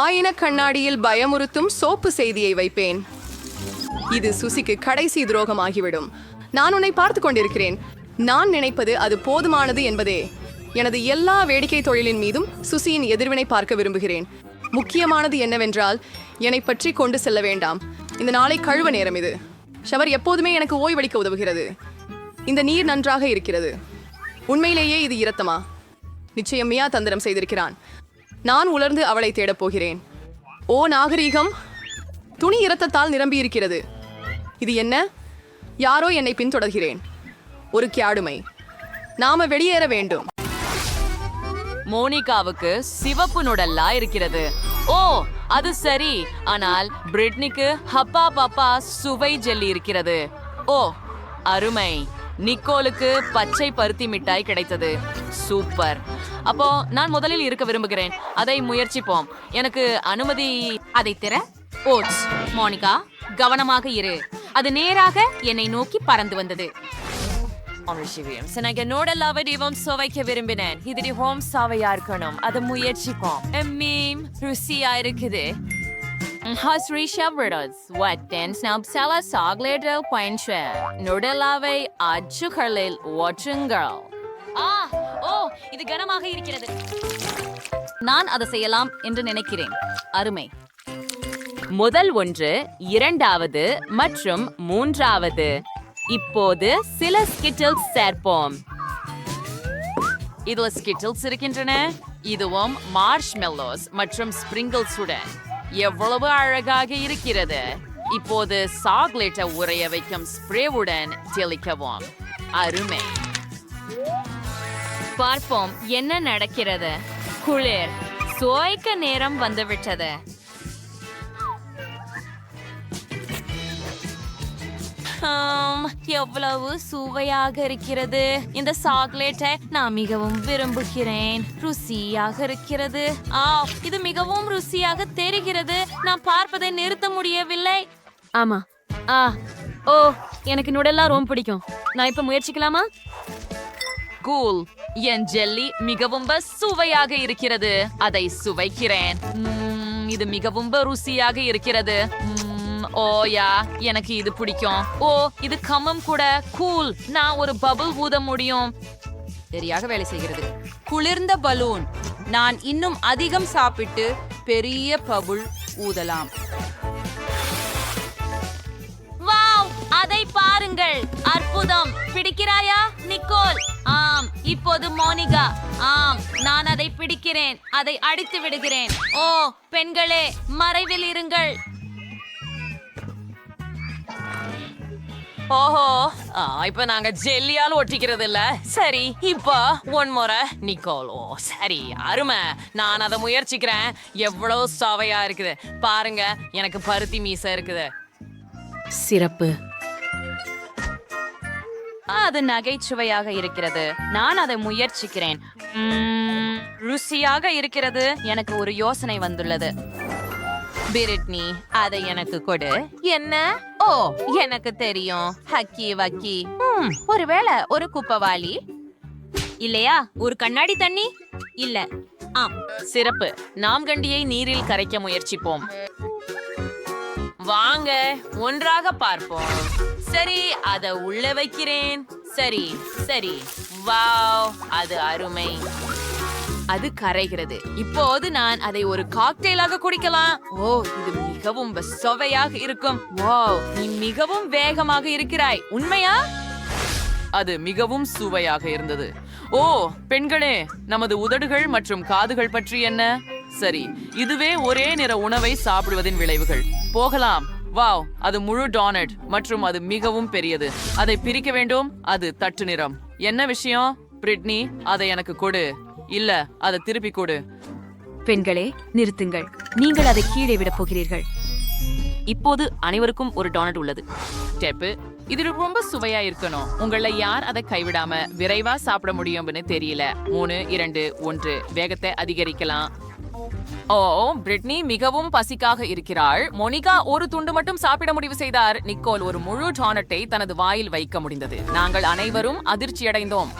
[SPEAKER 3] ஆயின கண்ணாடியில் பயமுறுத்தும் சோப்பு செய்தியை வைப்பேன். இது சுசிக்கு கடைசி துரோகமாகிவிடும். நான் உன்னை பார்த்து கொண்டிருக்கிறேன். நான் நினைப்பது அது போதுமானது என்பதே. எனது எல்லா வேடிக்கை தொழிலின் மீதும் சுசியின் எதிர்வினை பார்க்க விரும்புகிறேன். முக்கியமானது என்னவென்றால் என்னை பற்றி கொண்டு செல்ல வேண்டாம். இந்த நாளை கழுவ நேரம் இது. ஷவர் எப்போதுமே எனக்கு ஓய்வளிக்க உதவுகிறது. இந்த நீர் நன்றாக இருக்கிறது. உண்மையிலேயே இது இரத்தமா? நிச்சயம் மியா தந்திரம் செய்திருக்கிறான். நான் உலர்ந்து அவளை தேடப் போகிறேன். ஓ நாகரீகம்! துணி இரத்தத்தால் நிரம்பி இருக்கிறது. இது என்ன? யாரோ என்னை பின்தொடர்கிறேன். ஒரு கியாடுமை. நாம வெளியேற வேண்டும்.
[SPEAKER 2] மோனிகாவுக்கு சிவப்பு நுடல்லா இருக்கிறது. ஓ அது சரி, ஆனால் பிரிட்னிக்கு ஹப்பா பாப்பா சுவை ஜெல்லி இருக்கிறது. ஓ அருமை. நிக்கோலுக்கு பச்சை பருத்தி மிட்டாய் கிடைத்தது. சூப்பர். அப்போ நான் முதலில் இருக்க விரும்புகிறேன். அதை முயற்சிப்போம். எனக்கு அனுமதி.
[SPEAKER 6] அதை திற. ஓட்ஸ். மோனிகா, கவனமாக இரு. அது நேராக என்னை நோக்கி பறந்து வந்தது.
[SPEAKER 2] எனக்கு நோடல்லாவை தீபம் சுவைக்க விரும்பினேன். இது ஹோம் சாவையா இருக்கணும். அதை முயற்சிப்போம். மீம் ருசியா இருக்குது. நுடலாவை அச்சுகளில் ஒற்றுங்கள்.
[SPEAKER 6] இது கனமாக இருக்கிறது. நான் அதை செய்யலாம் என்று நினைக்கிறேன். அருமை.
[SPEAKER 1] முதல் ஒன்று, இரண்டாவது மற்றும் மூன்றாவது. இப்போது சில ஸ்கிட்டில்ஸ் சேர்ப்போம்.
[SPEAKER 2] இதுல ஸ்கிட்டில்ஸ் இருக்கின்றன. இதுவும் மார்ஷ்மெல்லோஸ் மற்றும் ஸ்பிரிங்கிள்ஸுடன். எவ்வளவு அழகாக இருக்கிறது. இப்போது சாக்லேட்டை உறைய வைக்கும் ஸ்ப்ரேவுடன் தெளிக்கவும். அருமை.
[SPEAKER 6] பார்ப்போம் என்ன நடக்கிறது. குளிர். சுவைக்க நேரம் வந்துவிட்டது. எவ்வளவு சுவையாக இருக்கிறது. இந்த சாக்லேட்டை நான் மிகவும் விரும்புகிறேன். ருசியாக இருக்கிறது. இது மிகவும் ருசியாக தெரிகிறது. நான் பார்ப்பதை நிறுத்த முடியவில்லை.
[SPEAKER 1] ஆமா. ஓ எனக்கு நுடல்லா ரொம்ப பிடிக்கும். நான் இப்ப முயற்சிக்கலாமா?
[SPEAKER 2] கூல். என் ஜெல்லி மிகவும் சுவையாக இருக்கிறது. அதை சுவைக்கிறேன். இது மிகவும் ருசியாக இருக்கிறது. ஓயா, எனக்கு இது பிடிக்கும். ஓ இது கம்மம் கூட. கூல். நான் ஒரு பபிள் ஊத முடியும்.
[SPEAKER 7] சரியாக வேலை செய்கிறது. குளிர்ந்த பலூன். நான் இன்னும் அதிகம் சாப்பிட்டு பெரிய பபுள் ஊதலாம்.
[SPEAKER 6] வாவ், அதை பாருங்கள். அற்புதம். பிடிக்கிறாயா நிக்கோல்? ஆம். இப்போது மோனிகா. ஆம், நான் அதை பிடிக்கிறேன். அதை அடித்து விடுகிறேன். ஓ பெண்களே, மறைவில் இருங்கள்.
[SPEAKER 2] ஓஹோ, இப்ப நாங்க ஜெல்லியால் ஒட்டிக்கிறது இல்ல. சரி, இப்ப ஒன் முறை நிக்கோல். ஓ சரி, அருமை. நான் அதை முயற்சிக்கிறேன். எவ்வளவு சுவையா இருக்குது பாருங்க. எனக்கு பருத்தி மீசை இருக்குது.
[SPEAKER 1] சிறப்பு.
[SPEAKER 6] அது நகைச்சுவையாக இருக்கிறது. நான் அதை முயற்சிக்கிறேன். ருசியாக இருக்கிறது. எனக்கு ஒரு யோசனை வந்துள்ளது.
[SPEAKER 2] பிரிட்னி, அதை எனக்கு கொடு. என்ன? ஓ எனக்கு தெரியும். ஹக்கி வக்கி.
[SPEAKER 6] ஒருவேளை ஒரு குப்பவாளி இல்லையா? ஒரு கண்ணாடி தண்ணி இல்ல. ஆம்.
[SPEAKER 2] சிறப்பு. நாம் கண்டியை நீரில் கரைக்க முயற்சிப்போம். வாங்க ஒன்றாக பார்ப்போம். சரி, அதை உள்ள வைக்கிறேன். சரி சரி. வாவ், அது அருமை. அது கரைகிறது. இப்போது நான் அதை ஒரு காக்டெயிலாக குடிக்கலாம். ஓ இது மிகவும் சுவையாக இருக்கும். வாவ், நீ மிகவும் வேகமாக இருக்கிறாய். உண்மையா?
[SPEAKER 8] அது மிகவும் சுவையாக இருந்தது. ஓ பெண்களே, நமது உதடுகள் மற்றும் காதுகள் பற்றி என்ன? சரி, இதுவே ஒரே நிற உணவை சாப்பிடுவதின் விளைவுகள். போகலாம். வாவ், அது முழு டோனட் மற்றும் அது மிகவும் பெரியது. அதை பிரிக்க வேண்டும். அது தட்டு நிறம். என்ன விஷயம்? பிரிட்னி, அதை எனக்கு கொடு. இல்ல, அதை திருப்பி கொடு.
[SPEAKER 6] பெண்களே, நிறுத்துங்கள். நீங்கள் அதை கீழே விட போகிறீர்கள்.
[SPEAKER 1] இப்போது அனைவருக்கும் ஒரு டோனட் உள்ளது.
[SPEAKER 8] ஸ்டெப்பு. இது ரொம்ப சுவையா இருக்கணும். உங்கள யார் அதை கைவிடாம விரைவா சாப்பிட முடியும்னு தெரியல. 3 2 1 வேகத்தை அதிகரிக்கலாம்.
[SPEAKER 2] ஓ பிரிட்னி மிகவும் பசிக்காக இருக்கிறாள். மோனிகா ஒரு துண்டு மட்டும் சாப்பிட முடிவு செய்தார். நிக்கோல் ஒரு முழு டோனட்டை தனது வாயில் வைக்க முடிந்தது. நாங்கள் அனைவரும் அதிர்ச்சியடைந்தோம்.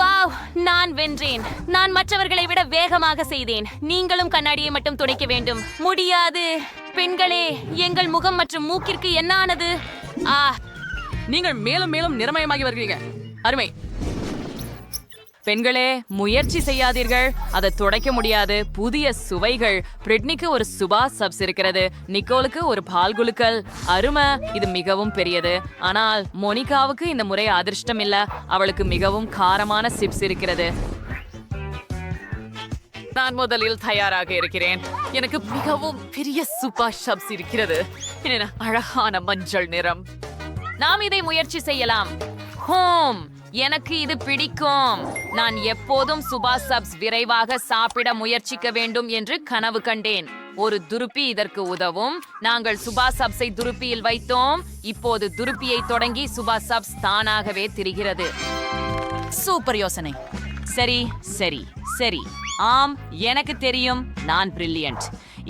[SPEAKER 6] வாவ், நான் வென்றேன். நான் மற்றவர்களை விட வேகமாக செய்தேன். நீங்களும் கண்ணாடியை மட்டும் துடைக்க வேண்டும். முடியாது. பெண்களே, எங்கள் முகம் மற்றும் மூக்கிற்கு என்ன ஆனது?
[SPEAKER 8] நீங்கள் மேலும் மேலும் நிறமயமாகி வருகிறீங்க. அருமை.
[SPEAKER 2] பெண்களே, முயற்சி செய்யாதீர்கள். அதை துடைக்க முடியாது. புதிய சுவைகள். பிரிட்னிக்கு ஒரு சுபா சப்ஸ் இருக்கிறது. நிக்கோலுக்கு ஒரு பால் குலுக்கல். அருமை. இது மிகவும் பெரியது. ஆனால் மோனிகாவுக்கு இந்த முறை அதிர்ஷ்டம் இல்ல. அவளுக்கு மிகவும் காரமான சிப்ஸ் இருக்கிறது.
[SPEAKER 8] நான் முதலில் தயாராக இருக்கிறேன். எனக்கு மிகவும் பெரிய சூப்பர் சப்ஸ் இருக்கிறது. என்ன அழகான மஞ்சள் நிறம்.
[SPEAKER 2] நாம் இதை முயற்சி செய்யலாம். ஹோம், எனக்கு இது பிடிக்கும். நான் எப்போதும் சுபா சப்ஸ் விரைவாக சாப்பிட முயற்சிக்க வேண்டும் என்று கனவு கண்டேன். ஒரு துருப்பி இதற்கு உதவும். நாங்கள் சுபா சப்ஸை துருப்பியில் வைத்தோம். இப்போது துருப்பியை தொடங்கி சுபா சப்ஸ் தானாகவே திரிகிறது. சூப்பர் யோசனை. சரி சரி சரி. ஆம், எனக்கு தெரியும், நான் பிரில்லியன்ட்.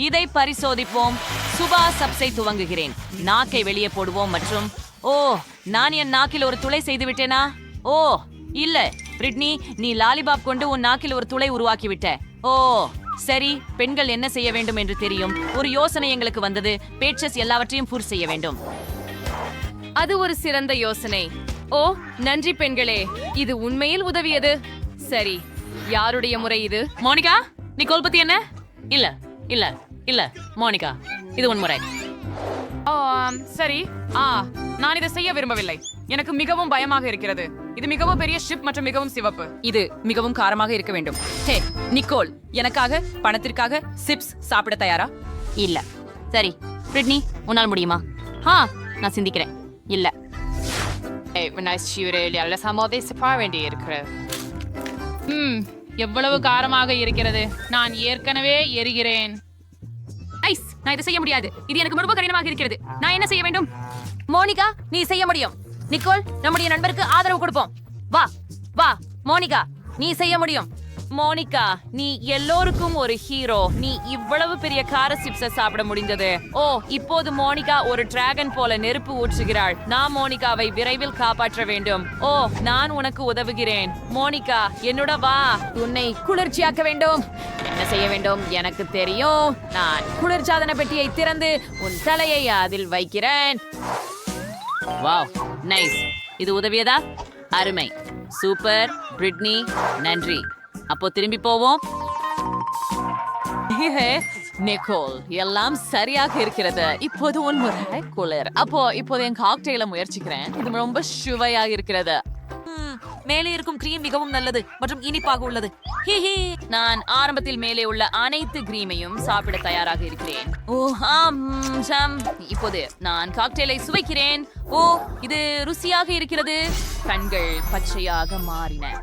[SPEAKER 2] இதை பரிசோதிப்போம். சுபா சப்ஸை துவங்குகிறேன். நாக்கை வெளியே போடுவோம் மற்றும் ஓ, நான் என் நாக்கில் ஒரு துளை செய்து விட்டேனா? ஓ இல்ல பிரிட்னி, நீ லாலிபாப் கொண்டு உன் நாக்கில் ஒரு துளை உருவாக்கிவிட்ட. ஓ சரி, பெண்கள் என்ன செய்ய வேண்டும் என்று தெரியும். ஒரு யோசனை எங்களுக்கு வந்தது. பேட்சஸ் எல்லாவற்றையும் பூர் செய்ய வேண்டும்.
[SPEAKER 1] அது ஒரு சிறந்த யோசனை. ஓ நன்றி பெண்களே, இது உண்மையில் உதவியது. சரி, யாருடைய முறை இது?
[SPEAKER 2] மோனிகா, நிக்கோல் பத்தி என்ன? இல்ல இல்ல இல்ல மோனிகா, இது உன் முறை.
[SPEAKER 8] சரி. நான் இதை செய்ய விரும்பவில்லை. எனக்கு மிகவும் பயமாக இருக்கிறது. இது மிகவும் பெரிய ஷிப் மற்றும் மிகவும் சிவப்பு.
[SPEAKER 7] இது மிகவும் காரமாக இருக்க வேண்டும். ஹே நிக்கோல், எனக்காக பணத்திற்காக சிப்ஸ் சாப்பிட தயாரா?
[SPEAKER 2] இல்ல. சரி பிரிட்னி, உன்னால் முடியுமா? நான் சிந்திக்கிறேன். இல்ல.
[SPEAKER 1] எவ்வளவு காரமாக இருக்கிறது. நான் ஏற்கனவே எரிகிறேன்.
[SPEAKER 2] ஐஸ், நான் இதை செய்ய முடியாது. இது எனக்கு ரொம்ப கடினமாக இருக்கிறது. நான் என்ன செய்ய வேண்டும்? மோனிகா, நீ செய்ய முடியும். நிக்கோல், நம்முடைய நண்பருக்கு ஆதரவு கொடுப்போம். வா வா மோனிகா, நீ செய்ய முடியும். மோனிகா, நீ எல்லோருக்கும் ஒரு ஹீரோ. நீ இவ்வளவு பெரிய கார சிப்ஸை சாப்பிட முடிந்தது. ஓ, இப்போது மோனிகா ஒரு டிராகன் போல நெருப்பு ஊற்றுகிறாள். நான் மோனிகாவை விரைவில் காப்பாற்ற வேண்டும். ஓ, நான் உனக்கு உதவுகிறேன். மோனிகா, என்னோட வா. உன்னை குளிர்ச்சியாக்க வேண்டும். என்ன செய்ய வேண்டும் எனக்கு தெரியும். நான் குளிர்சாதன பெட்டியை திறந்து உன் தலையை அதில் வைக்கிறேன். Wow, nice. இது உதவியதா? அருமை. சூப்பர் பிரிட்னி, நன்றி. அப்போ திரும்பி போவோம். நிக்கோல், எல்லாம் சரியாக இருக்கிறது. இப்போது உன் முறை குளிர். இப்போது என் காக்டெயிலை முயற்சிக்கிறேன். இது ரொம்ப சுவையாக இருக்கிறது. மேலே இருக்கும் கிரீம் மிகவும் நல்லது மற்றும் இனிப்பாக உள்ளது. நான் ஆரம்பத்தில் மேலே உள்ள அனைத்து கிரீமையும் சாப்பிட தயாராக இருக்கிறேன். இப்போது நான் காக்டெயிலை சுவைக்கிறேன். ஓ, இது ருசியாக இருக்கிறது. கண்கள் பச்சையாக மாறின.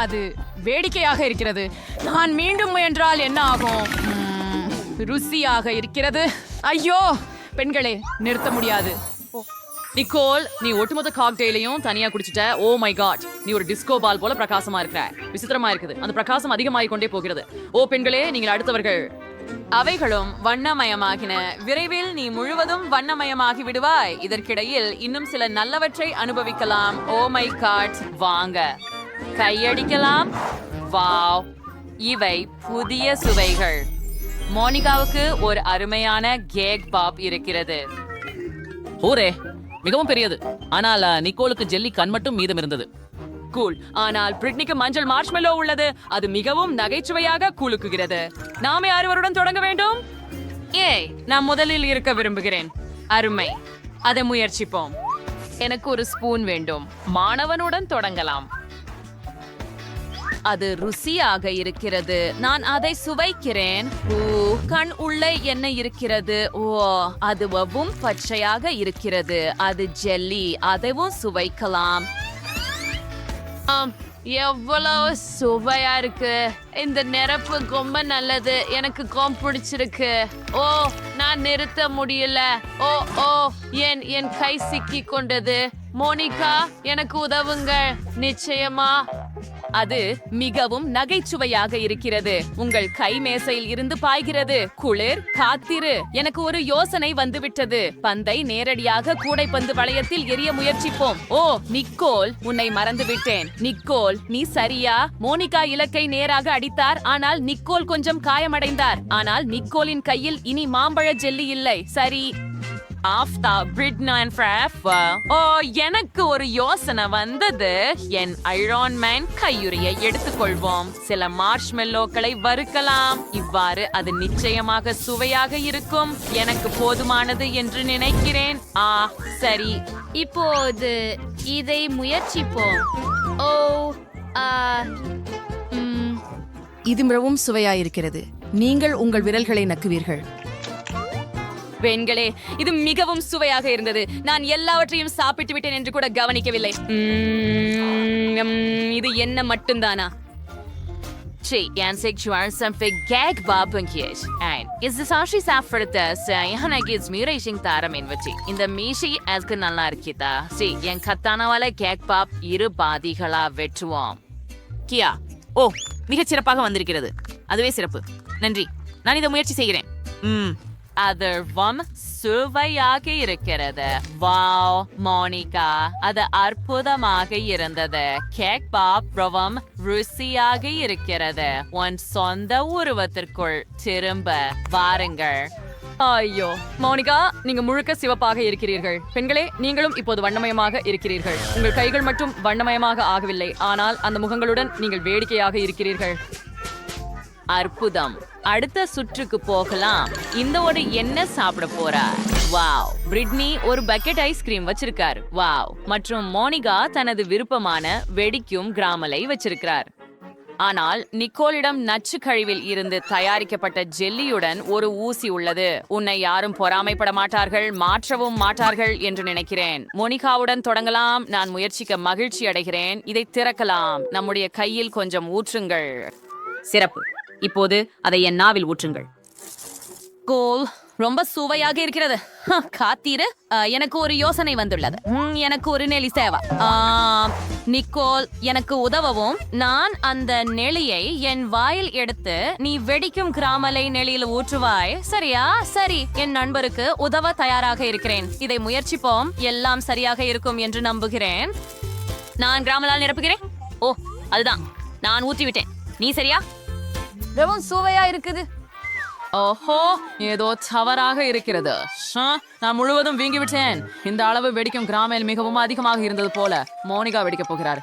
[SPEAKER 8] அது வேடிக்கையாக இருக்கிறது. நான் மீண்டும் முயன்றால் என்ன ஆகும்? ருசியாக இருக்கிறது. ஐயோ, பெண்களே, நிறுத்த முடியாது. நிக்கோல், நீ ஒட்டுமொத்த காக்டெயிலையும் தனியா குடிச்சிட்ட. ஓ மை காட், நீ ஒரு டிஸ்கோ பால் போல பிரகாசமா இருக்கிற. விசித்திரமா இருக்குது. அந்த பிரகாசம் அதிகமாகிக் கொண்டே போகிறது. ஓ பெண்களே, நீங்கள் அடுத்தவர்கள்.
[SPEAKER 2] அவைகளும் வண்ணமயமாகின. விரைவில் நீ முழுவதும் வண்ணமயமாகி விடுவாய். இதற்கிடையில் இன்னும் சில நல்லவற்றை அனுபவிக்கலாம். ஓ மை காட், வாங்க கையடிக்கலாம். வாவ், இவை புதிய சுவைகள். மோனிகாவுக்கு ஒரு அருமையான கேக் பாப் இருக்கிறது.
[SPEAKER 8] ஓரே, மிகவும் பெரியது. ஆனால் நிக்கோலுக்கு ஜெல்லி கண் மட்டும் மீதம் இருந்தது.
[SPEAKER 2] கூல். ஆனால் பிரிட்னிக்கு மஞ்சள் மார்ஷ்மெல்லோ உள்ளது. அது மிகவும் நகைச்சுவையாக கூலுக்குகிறது. நாமே அறுவருடன் தொடங்க வேண்டும். ஏய், நான் முதலில் இருக்க விரும்புகிறேன். அருமை, அதை முயற்சிப்போம்.
[SPEAKER 1] எனக்கு ஒரு ஸ்பூன் வேண்டும். மாணவனுடன் தொடங்கலாம்.
[SPEAKER 2] அது ருசியாக இருக்கிறது. நான் அதை சுவைக்கிறேன். ஓ, கண் உள்ளே என்ன இருக்கிறது? ஓ, அதுவும் பச்சையாக இருக்கிறது. அது ஜெல்லி. அதைவும் சுவைக்கலாம்.
[SPEAKER 1] எவ்வளவு சுவையா இருக்கு. இந்த நிரப்பு ரொம்ப நல்லது. எனக்கு ரொம்ப பிடிச்சிருக்கு. ஓ, நான் நிறுத்த முடியல. ஓ ஓ, என் கை சிக்கி கொண்டது. மோனிகா, எனக்கு உதவுங்க. நிச்சயமா.
[SPEAKER 2] அது மிகவும் நகைச்சுவையாக இருக்கிறது. உங்கள் கை மேசையில் இருந்து பாய்கிறது. குளிர், காத்திரு. எனக்கு ஒரு யோசனை வந்துவிட்டது. பந்தை நேரடியாக கூடைப்பந்து வளையத்தில் எரிய முயற்சிப்போம். ஓ நிக்கோல், உன்னை மறந்து விட்டேன். நிக்கோல், நீ சரியா? மோனிகா இலக்கை நேராக அடித்தார். ஆனால் நிக்கோல் கொஞ்சம் காயமடைந்தார். ஆனால் நிக்கோலின் கையில் இனி மாம்பழ ஜெல்லி இல்லை. சரி. ஓ, எனக்கு ஒரு யோசனை வந்தது. என் ஐரான் மேன் கையுறையை எடுத்துக்கொள்வோம். சில மார்ஷ்மெல்லோக்களை வறுக்கலாம். இவ்வாறு அது நிச்சயமாக சுவையாக இருக்கும். எனக்கு போதுமானது என்று நினைக்கிறேன். சரி.
[SPEAKER 6] இப்போது இதை முயற்சிப்போம். ஓ,
[SPEAKER 5] இது மிகவும் சுவையாயிருக்கிறது. நீங்கள் உங்கள் விரல்களை நக்குவீர்கள்.
[SPEAKER 2] பெண்களே, இது மிகவும் சுவையாக இருந்தது. நான் எல்லாவற்றையும் சாப்பிட்டு விட்டேன் என்று கூட கவனிக்கவில்லை. இது என்ன மட்டும்தானா?
[SPEAKER 6] En seksualsamfik gag babunkies. En is the sashi safrata say hana gives me racing taram invachi. In the mishi as kanala arkita. See, en katana wala gag bab iru பாதிகளா வெட்டுவோம்.
[SPEAKER 1] கியா, ஓ, மிகச் சிறப்பாக வந்திருக்கிறது. அதுவே சிறப்பு. நன்றி. நான் இதை முயற்சி செய்கிறேன்.
[SPEAKER 6] அதர்வம் சுவையாக இருக்கிறது. வாவ் மோனிகா, அது அற்புதமாக இருந்தது. கேக் பாப் ரவம் ருசியாக இருக்கிறது. உன் சொந்த உருவத்திற்குள் திரும்ப வாருங்கள்.
[SPEAKER 2] ஐயோ மோனிகா, நீங்க முழுக்க சிவப்பாக இருக்கிறீர்கள். பெண்களே, நீங்களும் இப்போது வண்ணமயமாக இருக்கிறீர்கள். உங்கள் கைகள் மட்டும் வண்ணமயமாக ஆகவில்லை, ஆனால் அந்த முகங்களுடன் நீங்கள் வேடிக்கையாக இருக்கிறீர்கள்.
[SPEAKER 6] அற்புதம். அடுத்த சுற்றுக்கு போகலாம். இந்த ஒரு என்ன சாப்பிட போறா? வாவ், பிரிட்னி ஒரு பக்கெட் ஐஸ்கிரீம் வச்சிருக்கார். வாவ். மற்றும் மோனிகா தனது விருப்பமான வெடிக்கும் கிராமலை வச்சிருக்கிறார். ஆனால் நிக்கோலிடம் நச்சு கழிவில் இருந்து தயாரிக்கப்பட்ட ஜெல்லியுடன் ஒரு ஊசி உள்ளது. உன்னை யாரும் பொறாமைப்பட மாட்டார்கள், மாற்றவும் மாட்டார்கள் என்று நினைக்கிறேன். மோனிகாவுடன் தொடங்கலாம். நான் முயற்சிக்க மகிழ்ச்சி அடைகிறேன். இதை திறக்கலாம். நம்முடைய கையில் கொஞ்சம் ஊற்றுங்கள்.
[SPEAKER 1] சிறப்பு. இப்போது அதை என் நாவில் ஊற்றுங்கள்.
[SPEAKER 6] கோல் ரொம்ப சுவையாக இருக்கிறது. காத்தீரு, எனக்கு ஒரு யோசனை வந்துள்ளது. எனக்கு ஒரு நெளி சேவா. நிக்கோல், எனக்கு உதவவும். நான் அந்த நெளியை என் வாயில் எடுத்து நீ வெடிக்கும் கிராமலை நெளியில் ஊற்றுவாய். சரியா? சரி, என் நண்பருக்கு உதவ தயாராக இருக்கிறேன். இதை முயற்சிப்போம். எல்லாம் சரியாக இருக்கும் என்று நம்புகிறேன். நான் கிராமலால் நிரப்புகிறேன். ஓ, அதுதான், நான் ஊற்றிவிட்டேன். நீ சரியா?
[SPEAKER 2] மிகவும் சுவையா இருக்குது.
[SPEAKER 8] ஓஹோ, ஏதோ தவறாக இருக்கிறது. நான் முழுவதும் வீங்கி விட்டேன். இந்த அளவு வெடிக்கும் கிராமில் மிகவும் அதிகமாக இருந்தது போல. மோனிகா வெடிக்கப் போகிறார்.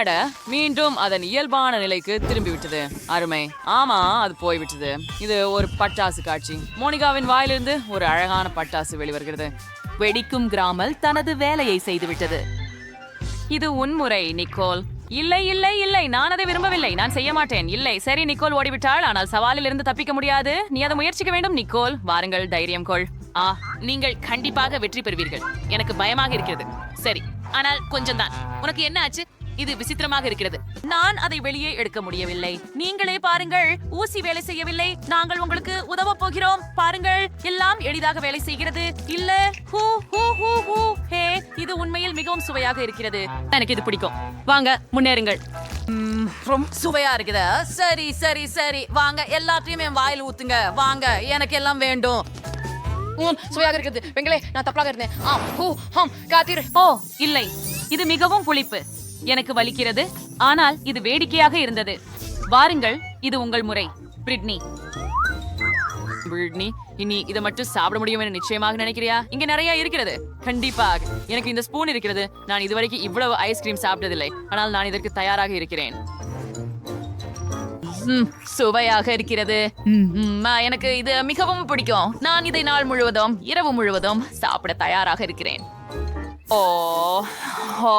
[SPEAKER 8] அட, மீண்டும் அதன் இயல்பான நிலைக்கு திரும்பி விட்டது. அருமை. ஆமா, அது போய்விட்டது. இது ஒரு பட்டாசு காட்சி. மோனிகாவின் வாயிலிருந்து ஒரு அழகான பட்டாசு வெளிவருகிறது.
[SPEAKER 1] வெடிக்கும் கிராமல் தனது வேலையை செய்துவிட்டது.
[SPEAKER 6] இது உன்முறை, நிக்கோல். இல்லை இல்லை இல்லை, நான் அதை விரும்பவில்லை. நான் செய்ய மாட்டேன். இல்லை. சரி, நிக்கோல் ஓடிவிட்டாள். ஆனால் சவாலில் இருந்து தப்பிக்க முடியாது. நீ அதை முயற்சிக்க வேண்டும். நிக்கோல், வாருங்கள், தைரியம் கொள்.
[SPEAKER 1] நீங்கள் கண்டிப்பாக வெற்றி பெறுவீர்கள். எனக்கு பயமாக இருக்கிறது. சரி, ஆனால் கொஞ்சம் தான். உனக்கு என்ன ஆச்சு? இது விசித்திரமாக இருக்கிறது.
[SPEAKER 6] நான் அதை வெளியே எடுக்க முடியவில்லை. நீங்களே பாருங்கள், ஊசி வேலை செய்யவில்லை. நாங்கள் உங்களுக்கு உதவ போகிறோம். பாருங்கள், எல்லாம் எளிதாக வேலை செய்கிறது. இல்ல, ஹூ ஹூ ஹூ ஹூ. ஹே, இது உண்மையில் மிகவும் சுவையாக இருக்கிறது.
[SPEAKER 1] எனக்கு இது பிடிக்கும். வாங்க, முன்னேறுங்கள்.
[SPEAKER 2] ரொம்ப சுவையா இருக்குது. சரி சரி சரி, வாங்க, எல்லாத்தையும் என் வாயில் ஊத்துங்க. வாங்க, எனக்கு எல்லாம் வேண்டும். சுவையாக இருக்குது. பெண்களே, நான் தப்பாக இருந்தேன். காத்தீர்.
[SPEAKER 6] ஓ இல்லை, இது மிகவும் புளிப்பு. எனக்கு வலிக்கிறது, ஆனால் இது வேடிக்கையாக இருந்தது. வாருங்கள், இது உங்கள் முறை. பிரிட்னி,
[SPEAKER 8] இனி இதை மட்டும் சாப்பிட முடியும் என்று நிச்சயமாக நினைக்கிறியா? இங்க நிறைய இருக்கிறது. கண்டிப்பாக. எனக்கு இந்த ஸ்பூன் இருக்கிறது. நான் இதுவரைக்கும் இவ்வளவு ஐஸ்கிரீம் சாப்பிட்டதில்லை, ஆனால் நான் இதற்கு தயாராக இருக்கிறேன்.
[SPEAKER 6] சுவையாக இருக்கிறது. எனக்கு இது மிகவும் பிடிக்கும். நான் இதை நாள் முழுவதும், இரவு முழுவதும் சாப்பிட தயாராக இருக்கிறேன். ஓ ஓ,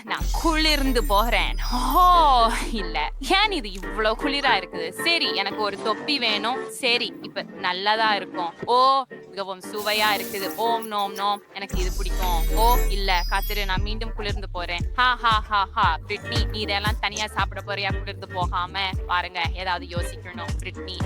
[SPEAKER 6] நான் குளிர்ந்து போகிறேன். ஓ இல்ல, ஏன் இது இவ்வளவு குளிரா இருக்குது? சரி, எனக்கு ஒரு தொப்பி வேணும். சரி, இப்ப நல்லதா இருக்கும். ஓ, மிகவும் சுவையா இருக்குது. ஓம் நோம் நோம், எனக்கு இது பிடிக்கும். ஓ இல்ல, காத்திரு, நான் மீண்டும் குளிர்ந்து போறேன். ஹா ஹா ஹா ஹா. பிரிட்னி, நீ இதெல்லாம் தனியா சாப்பிட போறியா? குளிர்ந்து போகாம பாருங்க, ஏதாவது யோசிக்கணும். பிரிட்னி,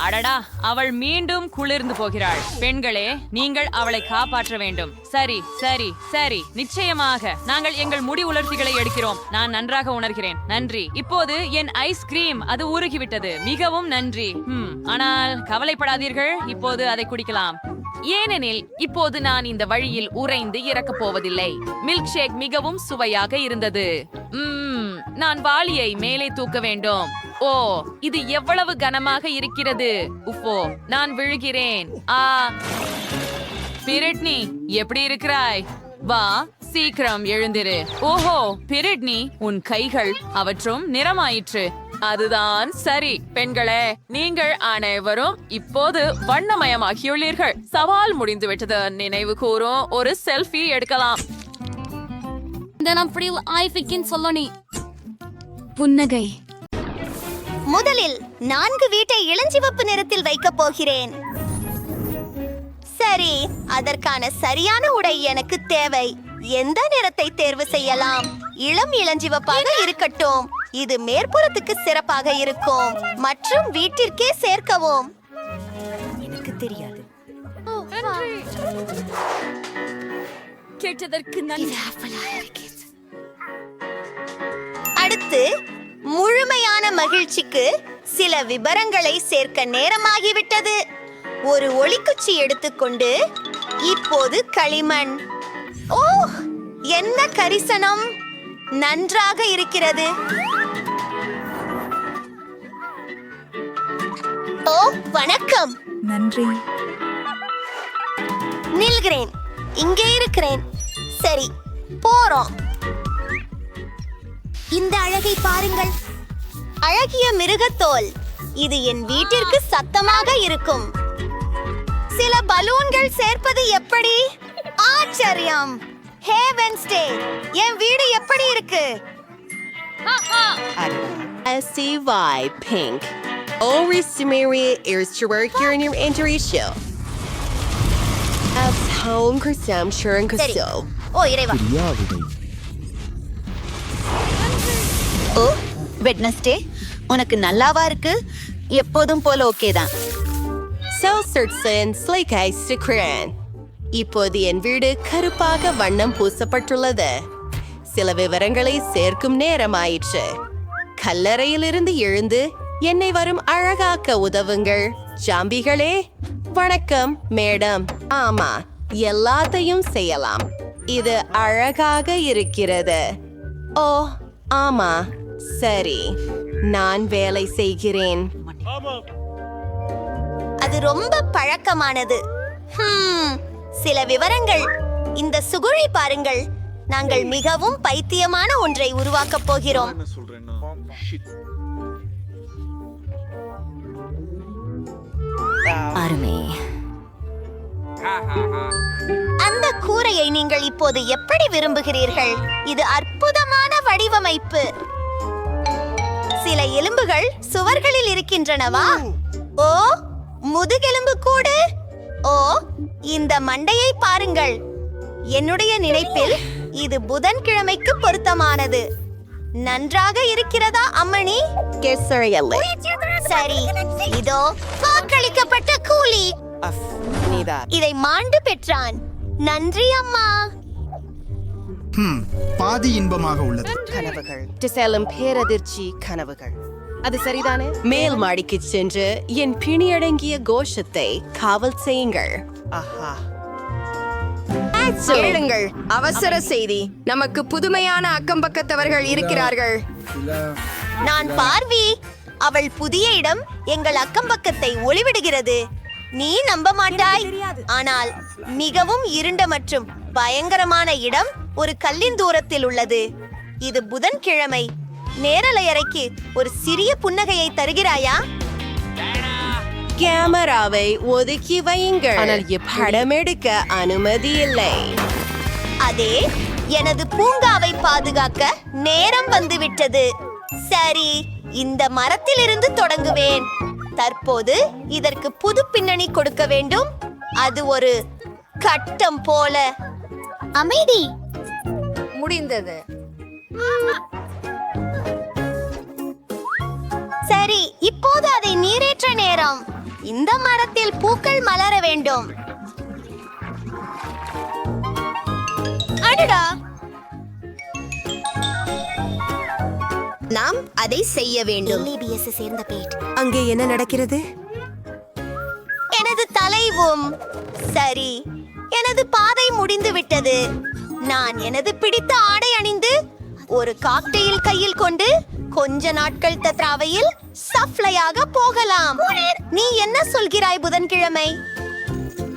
[SPEAKER 6] அடடா, அவள் மீண்டும் குளிர்ந்து போகிறாள். பெண்களே, நீங்கள் அவளை காப்பாற்ற வேண்டும். சரி சரி சரி, நிச்சயமாக நாங்கள் எங்கள் முடி உலர்த்திகளை எடுக்கிறோம். நான் நன்றாக உணர்கிறேன். நன்றி. இப்போது என் ஐஸ்கிரீம், அது உருகிவிட்டது. மிகவும் நன்றி. ஆனால் கவலைப்படாதீர்கள், இப்போது அதை குடிக்கலாம். ஏனெனில் இப்போது நான் இந்த வழியில் உறைந்து இறக்கப் போவதில்லை. மில்க் ஷேக் மிகவும் சுவையாக இருந்தது. நான் வாளியை மேலே தூக்க வேண்டும். ஓ, இது எவ்வளவு கனமாக இருக்கிறது. உஃபோ, நான் விழுகிறேன். பிரிட்னி, எப்படி இருக்கிறாய்? வா, சீக்கிரம் எழுந்திரு. ஓஹோ, பிரிட்னி, உன் கைகள் அவற்றும் நிறமாயிற்று. அதுதான் சரி. பெண்களே, நீங்கள் அனைவரும் இப்போது வண்ணமயமாகியுள்ளீர்கள். சவால் முடிந்துவிட்டது. நினைவு கூறும் ஒரு செல்ஃபி எடுக்கலாம். புன்னகை.
[SPEAKER 4] முதலில் 4 வீட்டை இளஞ்சிவப்பு நிறத்தில் வைக்கப் போகிறேன். சரி, அதற்கான சரியான உடை எனக்கு தேவை. எந்த நிறத்தை தேர்வு செய்யலாம்? இளம் இளஞ்சிவப்பாக இருக்கட்டும். இது மேற்புறத்துக்கு சிறப்பாக இருக்கும் மற்றும் வீட்டிற்கே சேர்க்கவும். எனக்கு தெரியாது.
[SPEAKER 6] கேட்டதற்கு நன்றி.
[SPEAKER 4] அடுத்து முழுமையான மகிழ்ச்சிக்கு சில விபரங்களை சேர்க்க நேரமாகிவிட்டது. ஒரு ஒளிக்குச்சி எடுத்துக்கொண்டு இப்போது களிமண். ஓ, என்ன கரிசனம்! நன்றாக இருக்கிறது. ஓ, வணக்கம்.
[SPEAKER 5] நன்றி.
[SPEAKER 4] நில்கிறேன், இங்கே இருக்கிறேன். சரி, போறோம். இந்த அழகை பாருங்கள். அழகிய மிருகத்தோல். இது என் வீட்டிற்கு சத்தமாக இருக்கும். சில பலூன்கள் சேர்ப்பது எப்படி? ஆச்சரியம். ஹே வென்ஸ்டே, என் வீடு எப்படி இருக்கு?
[SPEAKER 9] SCY Pink. Always Samaria is to work here in your entry show. As home Krisam Sharon
[SPEAKER 4] சரி.
[SPEAKER 9] Kaso.
[SPEAKER 4] ஓ இறைவா. ஓ, வெட்னஸ்டே, உனக்கு நல்லாவா இருக்கு? எப்போதும் போல ஓகே தான்.
[SPEAKER 9] So certain Slake Ice to Kran. இப்போது என் வீடு கருப்பாக வண்ணம் பூசப்பட்டுள்ளது. சில விவரங்களை சேர்க்கும் நேரமாயிற்று. கல்லறையிலிருந்து எழுந்து என்னை வரும் அழகாக்க உதவுங்கள் ஜாம்பிகளே. வணக்கம் மேடம். ஆமா, எல்லாத்தையும் செய்யலாம். இது அழகாக இருக்கிறது. ஓ ஆமா, சரி, நான் வேலை செய்கிறேன்.
[SPEAKER 4] அது ரொம்ப பழக்கமானது. சில விவரங்கள். இந்த சுகுழி பாருங்கள். நாங்கள் மிகவும் பைத்தியமான ஒன்றை உருவாக்கப் போகிறோம். அருமை. அந்த கூரையை நீங்கள் இப்போது எப்படி விரும்புகிறீர்கள்? இது அற்புதமான வடிவமைப்பு. சில எலும்புகள் சுவர்களில் இருக்கின்றனவா? ஓ, முதுகெலும்பு கூடு. ஓ, இந்த மண்டையை பாருங்கள். என்னுடைய நினைப்பில் இது புதன்கிழமைக்கு பொருத்தமானது. நன்றாக இருக்கிறதா அம்மணி?
[SPEAKER 9] கேசரியல்லை.
[SPEAKER 4] சரி, இதோ வாக்களிக்கப்பட்ட கூலி. இதை மாண்டு பெற்றான். நன்றி அம்மா.
[SPEAKER 10] பாதி இன்பமாக உள்ளது.
[SPEAKER 9] கனவுகள் செல்லும் பேரதிர்ச்சி கனவுகள். அது சரிதானே? மேல் மாடிக்கு சென்று என் பிணியடங்கிய கோஷத்தை காவல் செய்யுங்கள். ஆஹா,
[SPEAKER 3] கேளுங்கள், அவசர செய்தி. நமக்கு புதுமையான அக்கம்பக்கத்தவர்கள் இருக்கிறார்கள்.
[SPEAKER 4] நான் பார்வி. அவள் புதிய இடம் எங்கள் அக்கம்பக்கத்தை ஒளிவிடுகிறது. நீ நம்ப மாட்டாய், ஆனால் மிகவும் இருண்ட மற்றும் பயங்கரமான இடம் ஒரு கல்லின் தூரத்தில் உள்ளது. இது புதன்கிழமை. நேரலை அறைக்கு ஒரு சிறிய புன்னகையை தருகிறாயா?
[SPEAKER 9] கேமராவை ஒதுக்கி வையுங்கள். ஆனால் படம் எடுக்க அனுமதி இல்லை.
[SPEAKER 4] அதே, எனது பூங்காவை பாதுகாக்க நேரம் வந்துவிட்டது. சரி, இந்த மரத்திலிருந்து தொடங்குவேன். தற்போது இதற்கு புது பின்னணி கொடுக்க வேண்டும். அது ஒரு கட்டம் போல. அமைதி.
[SPEAKER 3] முடிந்தது.
[SPEAKER 4] சரி, இப்போது அதை நீரேற்ற நேரம். இந்த மரத்தில் பூக்கள் மலர வேண்டும். அடடா, நாம் அதை செய்ய வேண்டும். சேர்ந்த பேட்.
[SPEAKER 9] அங்கே என்ன நடக்கிறது?
[SPEAKER 4] எனது தலைவும். சரி, எனது பாதை முடிந்து விட்டது. நான் எனது பிடித்த ஆடை அணிந்து ஒரு காக்டெயில் கையில் கொண்டு கொஞ்ச நாட்கள் தத்ராவையில் சப்ளையாக போகலாம். நீ என்ன சொல்கிறாய் புதன்கிழமை?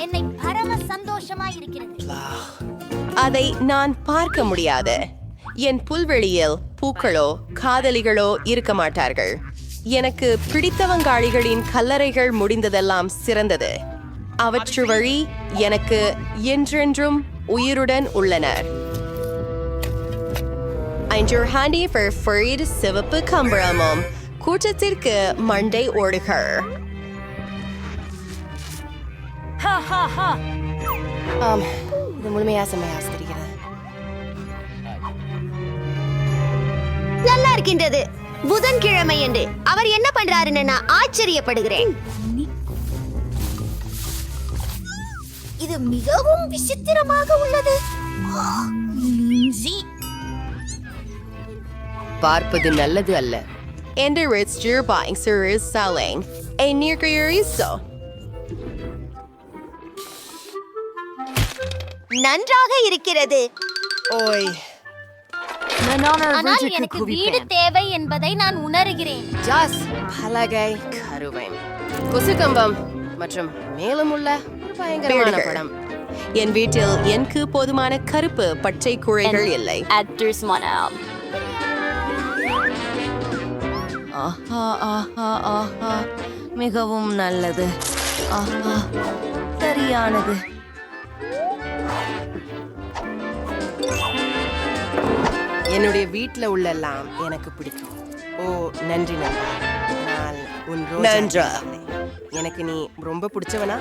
[SPEAKER 6] என்னை பரம சந்தோஷமாய் இருக்கிறது.
[SPEAKER 9] அதை நான் பார்க்க முடியாது. என் புல்வெளியில் பூக்களோ காதலிகளோ இருக்க மாட்டார்கள். எனக்கு பிடித்தவங்காளிகளின் கல்லறைகள் முடிந்ததெல்லாம் சிறந்தது. அவற்று வழி எனக்கு என்றென்றும் உயிருடன் உள்ளனர். Ein Handy for Farid சிவப்பு கம்பளமும் கூட்டத்திற்கு மண்டை ஓடுகள். இது முழுமையா செம்மையாக தெரிகிறது.
[SPEAKER 4] நல்லா இருக்கின்றது. புதன்கிழமை என்று அவர் என்ன பண்றாருன்னு நான் ஆச்சரியப்படுகிறேன். இது மிகவும் விசித்திரமாக உள்ளது.
[SPEAKER 9] பார்ப்பது நல்லது அல்ல. என்று ரிட்ஜர் buying series selling a near
[SPEAKER 4] நன்றாக இருக்கிறது.
[SPEAKER 9] ஓய்,
[SPEAKER 6] ஆனால் எனக்கு வீடு தேவை என்பதை நான் உணர்கிறேன்.
[SPEAKER 9] ஜாஸ் பலகை கருவை கொசுக்கம்பம் மற்றும் மேலும் உள்ள பயங்கரமான படம். என் வீட்டில் எனக்கு போதுமான கருப்பு பச்சை குழைகள் இல்லை. மிகவும் நல்லது. சரியானது. என்னுடைய வீட்டில் உள்ளெல்லாம் எனக்கு பிடிக்கும். ஓ, நன்றி நன்றா. நான் உன் ரோஜா. எனக்கு நீ ரொம்ப பிடிச்சவனா?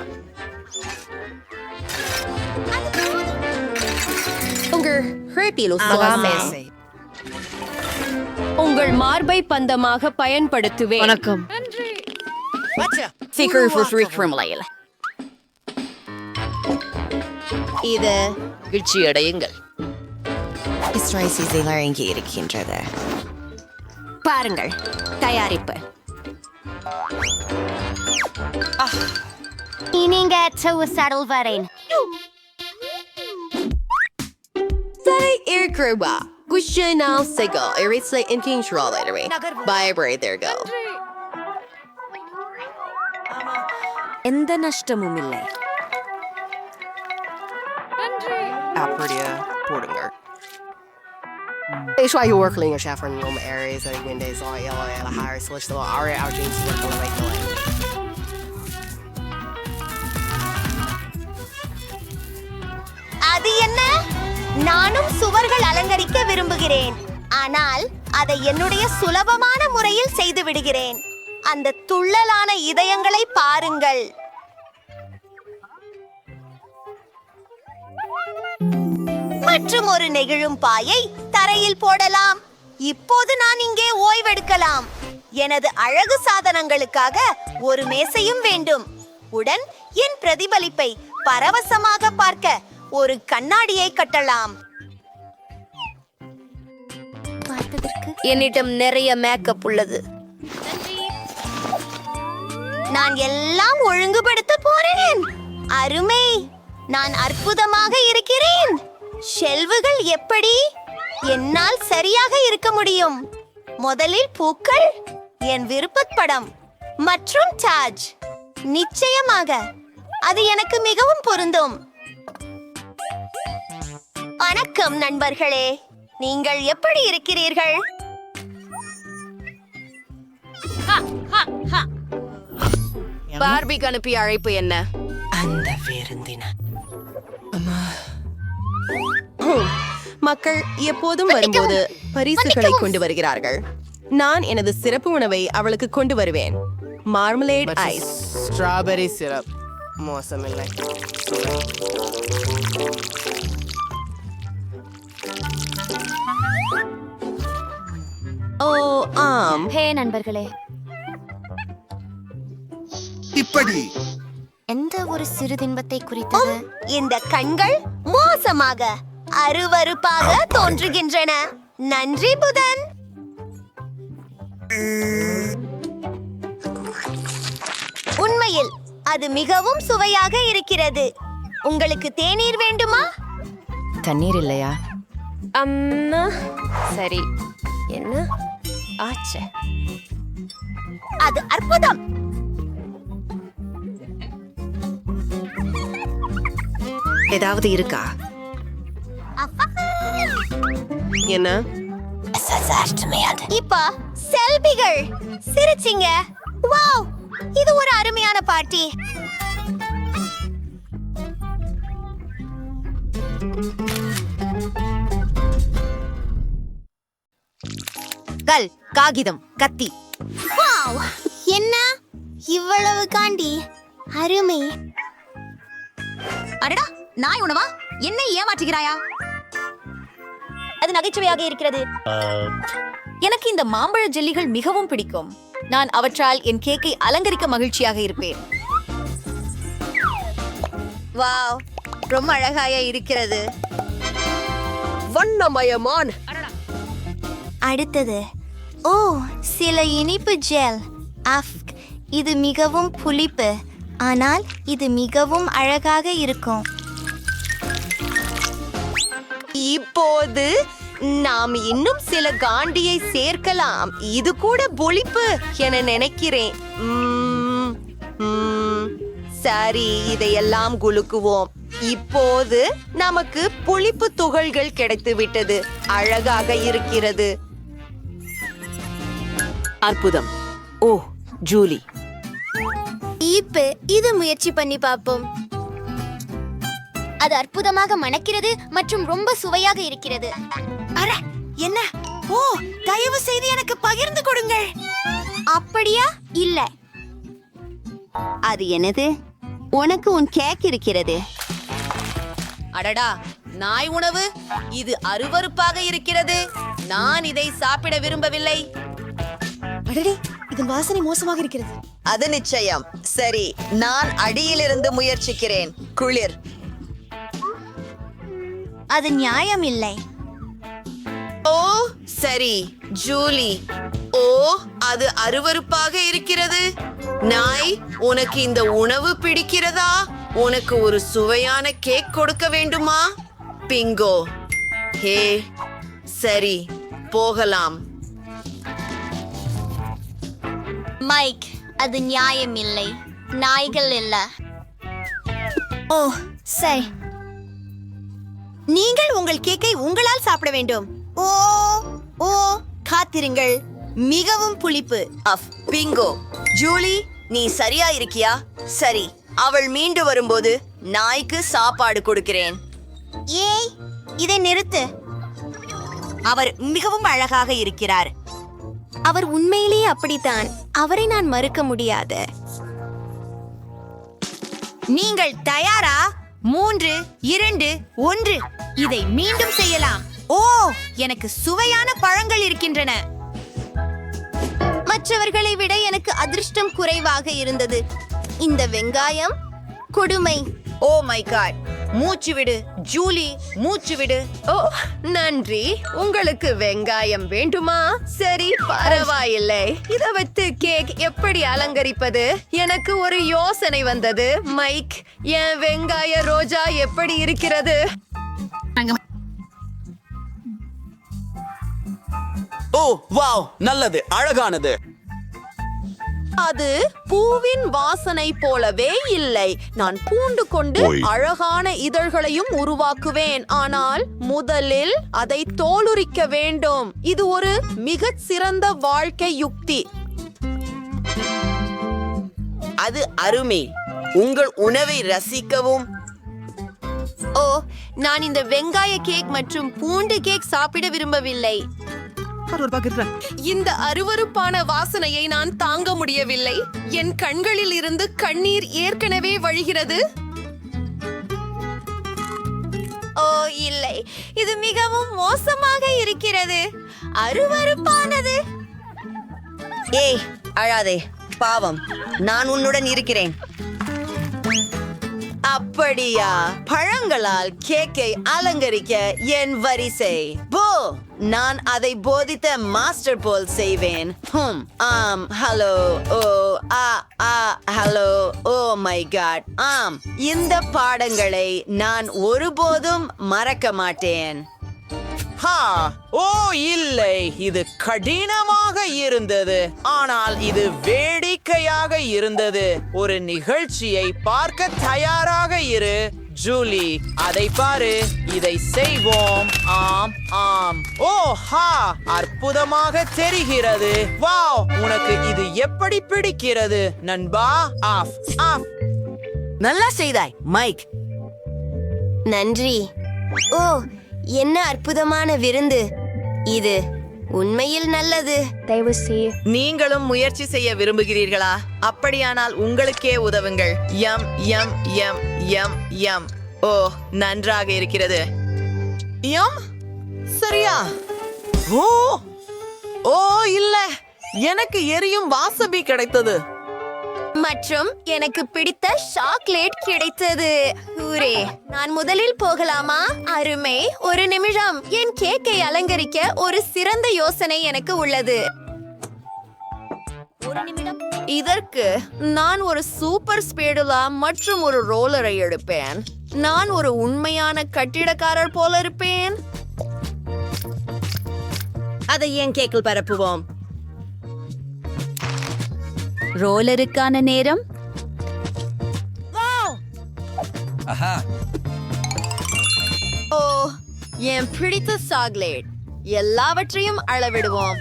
[SPEAKER 9] உங்கள் மார்பை பந்தமாக பயன்படுத்துவேன்.
[SPEAKER 2] வணக்கம்.
[SPEAKER 9] இது
[SPEAKER 2] வீழ்ச்சி அடையுங்கள்.
[SPEAKER 9] இங்கே இருக்கின்றது. பாருங்கள் தயாரிப்பு.
[SPEAKER 4] நீங்க சடல் வரேன்.
[SPEAKER 9] சரி இருக்கிறவா. குஷனால் சிகல் இறைச்சி இன்கின்ட்ரோல் இடவே. பயபரை தேர்கள். எந்த நஷ்டமும் இல்லை. அப்படியே போடுங்கள். Ich war hier working chef in Rome areas and windows all yellow and a higher slash the area our jeans work on the right line.
[SPEAKER 4] அது என்ன? நானும் சுவர்கள் அலங்கரிக்க விரும்புகிறேன். ஆனால் அதை என்னுடைய சுலபமான முறையில் செய்து விடுகிறேன். அந்த துள்ளலான இதயங்களை பாருங்கள். மற்றும் ஒரு நெகிழும் பாயை தரையில் போடலாம். இப்போது நான் இங்கே ஓய்வெடுக்கலாம். எனது அழகு சாதனங்களுக்காக ஒரு மேசையும் வேண்டும். உடன் என் பிரதிபலிப்பை பரவசமாக பார்க்க ஒரு கண்ணாடியை கட்டலாம். என்னிடம் நிறைய மேக்கப் உள்ளது. நான் எல்லாம் ஒழுங்குபடுத்த போறேன். அருமை. நான் அற்புதமாக இருக்கிறேன். ஷெல்வுகள் எப்படி? என்னால் சரியாக இருக்க முடியும். முதலில் பூக்கள், என் விருப்பப்படம் மற்றும் டாஜ். நிச்சயமாக அது எனக்கு மிகவும் பொருந்தும். வணக்கம் நண்பர்களே, நீங்கள் எப்படி இருக்கிறீர்கள்?
[SPEAKER 3] பார்பிக்கு அனுப்பிய அழைப்பு என்ன?
[SPEAKER 9] அந்த விருந்தின மக்கள் எப்போதும் வரும்போது பரிசுகளை கொண்டு வருகிறார்கள். நான் எனது சிறப்பு உணவை அவளுக்கு கொண்டு வருவேன். Marmalade ice, strawberry syrup. மோசமில்லை. ஓ ஆம்.
[SPEAKER 6] ஹே நண்பர்களே,
[SPEAKER 10] இப்படி
[SPEAKER 4] எந்த ஒரு சிறு தின்பத்தை குறித்தது? இந்த கண்கள் மோசமாக அருவருப்பாக தோன்றுகின்றன. நன்றி புதன். உண்மையில் அது மிகவும் சுவையாக இருக்கிறது. உங்களுக்கு தேநீர் வேண்டுமா?
[SPEAKER 9] தண்ணீர் இல்லையா? அம்மா சரி. என்ன ஆச்சு?
[SPEAKER 4] அது அற்புதம்.
[SPEAKER 9] ஏதாவது இருக்கா? என்ன?
[SPEAKER 4] இப்ப செல்பிகள் சிரிச்சிங்க. வாவ், இது ஒரு அருமையான பார்ட்டி. கல், காகிதம், கத்தி. வாவ், என்ன இவ்வளவு காண்டி அருமை.
[SPEAKER 6] அடடா, நாய் உணவா? என்னை ஏமாற்றுகிறாயா?
[SPEAKER 4] அது நகைச்சுவையாக இருக்கிறது.
[SPEAKER 6] எனக்கு இந்த மாம்பழ ஜெல்லிகள் மிகவும் பிடிக்கும். நான் அவற்றால் என் கேக்கை அலங்கரிக்க மகிழ்ச்சியாக இருப்பேன்.
[SPEAKER 4] வாவ், ரொம்ப அழகாக இருக்கிறது.
[SPEAKER 9] வண்ணமயமான
[SPEAKER 4] அடுத்தது, ஓ, சில இனிப்பு ஜெல். அஃப், இது மிகவும் புளிப்பு, ஆனால் இது மிகவும் அழகாக இருக்கும்.
[SPEAKER 9] இப்போது நாம் இன்னும் சில காண்டியை சேர்க்கலாம். இது கூட புளிப்பு என நினைக்கிறேன். சரி, இதையெல்லாம் குலுக்குவோம். இப்போது நமக்கு புளிப்பு துகள்கள் கிடைத்து விட்டது. அழகாக இருக்கிறது.
[SPEAKER 2] அற்புதம். ஓ, ஜூலி,
[SPEAKER 4] இப்ப இது முயற்சி பண்ணி பார்ப்போம். அது அற்புதமாக மணக்கிறது மற்றும் ரொம்ப சுவையாக இருக்கிறது. அட, என்ன? ஓ, தயவு செய்து எனக்கு பகிர்ந்து கொடுங்கள். அப்படியா? இல்ல. அது என்னது? உனக்கு உன் கேக் இருக்கிறது.
[SPEAKER 9] அடடா, நாய் உணவு. இது அருவருப்பாக இருக்கிறது. நான் இதை சாப்பிட விரும்பவில்லை.
[SPEAKER 4] அடடே, இதன் வாசனை மோசமாக இருக்கிறது.
[SPEAKER 9] அது நிச்சயம். சரி, நான் அடியிலிருந்து முயற்சிக்கிறேன். குளிர்.
[SPEAKER 4] அது நியாயம் இல்லை.
[SPEAKER 9] ஓ, சரி, ஜூலி. ஓ, அது அருவருப்பாக இருக்கிறது. நாய், உனக்கு இந்த உணவு பிடிக்கிறதா? உனக்கு ஒரு சுவையான கேக் கொடுக்க வேண்டுமா? பிங்கோ. ஹே, சரி, போகலாம்.
[SPEAKER 4] மைக், அது நியாயம் இல்லை. நாய்கள் இல்ல. ஓ, சரி. நீங்கள் உங்கள் கேக்கை உங்களால் சாப்பிட வேண்டும். ஓ ஓ, காத்திருங்கள். மிகவும் புளிப்பு.
[SPEAKER 9] Of, Bingo. ஜூலி, நீ சரியா இருக்கியா? சரி, அவள் மீண்டு வரும்போது நாய்க்கு சாப்பாடு கொடுக்கிறேன்.
[SPEAKER 4] ஏய், இதை நிறுத்து.
[SPEAKER 9] அவர் மிகவும் அழகாக இருக்கிறார்.
[SPEAKER 4] அவர் உண்மையிலேயே அப்படித்தான். அவரை நான் மறுக்க முடியாது. நீங்கள் தயாரா? 3, 2, 1. இதை மீண்டும் செய்யலாம். ஓ, எனக்கு சுவையான பழங்கள் இருக்கின்றன. மற்றவர்களை விட எனக்கு அதிர்ஷ்டம் குறைவாக இருந்தது. இந்த வெங்காயம் கொடுமை.
[SPEAKER 9] Oh my god. மூச்சு விடு ஜூலி, மூச்சு விடு. ஓ, நன்றி. உங்களுக்கு வெங்காயம் வேண்டுமா? சரி, பரவாயில்லை. இதை வைத்து கேக் எப்படி அலங்கரிப்பது? எனக்கு ஒரு யோசனை வந்தது. மைக், என் வெங்காய ரோஜா எப்படி இருக்கிறது?
[SPEAKER 11] ஓ வாவ், நல்லது, அழகானது.
[SPEAKER 9] அது பூவின் வாசனை போலவே இல்லை. நான் பூண்டு கொண்டு அழகான இதழ்களையும் உருவாக்குவேன். ஆனால் முதலில் அதை தோலுரிக்க வேண்டும். இது ஒரு மிகச் சிறந்த வாழ்க்கை யுக்தி. அது அருமை. உங்கள் உணவை ரசிக்கவும்.
[SPEAKER 4] ஓ, நான் இந்த வெங்காய கேக் மற்றும் பூண்டு கேக் சாப்பிட விரும்பவில்லை.
[SPEAKER 3] இந்த அருவருப்பான வாசனையை நான் தாங்க முடியவில்லை. என் கண்களில் இருந்து கண்ணீர் ஏற்கனவே வழிகிறது.
[SPEAKER 4] ஓ இல்லை, இது மிகவும் மோசமாக இருக்கிறது. அருவருப்பானது.
[SPEAKER 9] ஏய், அழாதே, பாவம். நான் உன்னுடன் இருக்கிறேன். அப்படியா? பழங்களால் கேக்கை அலங்கரிக்க என் வரிசை. போ, நான் அதை போதித்த மாஸ்டர் போல் செய்வேன். ஆம், hello. Oh hello. Oh my god. ஆம், இந்த பாடங்களை நான் ஒருபோதும் மறக்க மாட்டேன்.
[SPEAKER 11] ஹா, ஓ இல்லை, இது கடினமாக இருந்தது. ஆனால் இது வேடிக்கையாக இருந்தது. ஒரு நிகழ்ச்சியை பார்க்க தயாராக இரு. ஜூலி, அதை பாரு. இதை செய்வோம். ஆம் ஆம். ஓ ஹா, அற்புதமாக தெரிகிறது. வாவ், உனக்கு இது எப்படி பிடிக்கிறது நண்பா? Off off.
[SPEAKER 9] நல்லா செய்தாய் மைக்.
[SPEAKER 4] நன்றி. ஓ, என்ன அற்புதமான விருந்து இது. உண்மையில் நல்லது.
[SPEAKER 9] நீங்களும் முயற்சி செய்ய விரும்புகிறீர்களா? அப்படியானால் உங்களுக்கே உதவுங்கள். யம் யம் யம் யம் யம். ஓ, நன்றாக இருக்கிறது.
[SPEAKER 11] யம் சரியா? ஓ ஓ இல்ல, எனக்கு எரியும் வாசபி கிடைத்தது.
[SPEAKER 4] மற்றும் எனக்கு பிடித்த சாக்லேட் கிடைத்தது. ஊரே, நான் முதலில் போகலாமா? அருமை. ஒரு நிமிஷம், என் கேக்கை அலங்கரிக்க ஒரு சிறந்த யோசனை எனக்கு உள்ளது.
[SPEAKER 3] இதற்கு நான் ஒரு சூப்பர் ஸ்பேடுலா மற்றும் ஒரு ரோலரை எடுப்பேன். நான் ஒரு உண்மையான கட்டிடக்காரர் போல இருப்பேன்.
[SPEAKER 9] அதை என் கேக்கில் பரப்புவோம்.
[SPEAKER 6] ரோலருக்கான நேரம்.
[SPEAKER 3] ஓ, என் பிடித்த சாக்லேட். எல்லாவற்றையும் அளவிடுவோம்.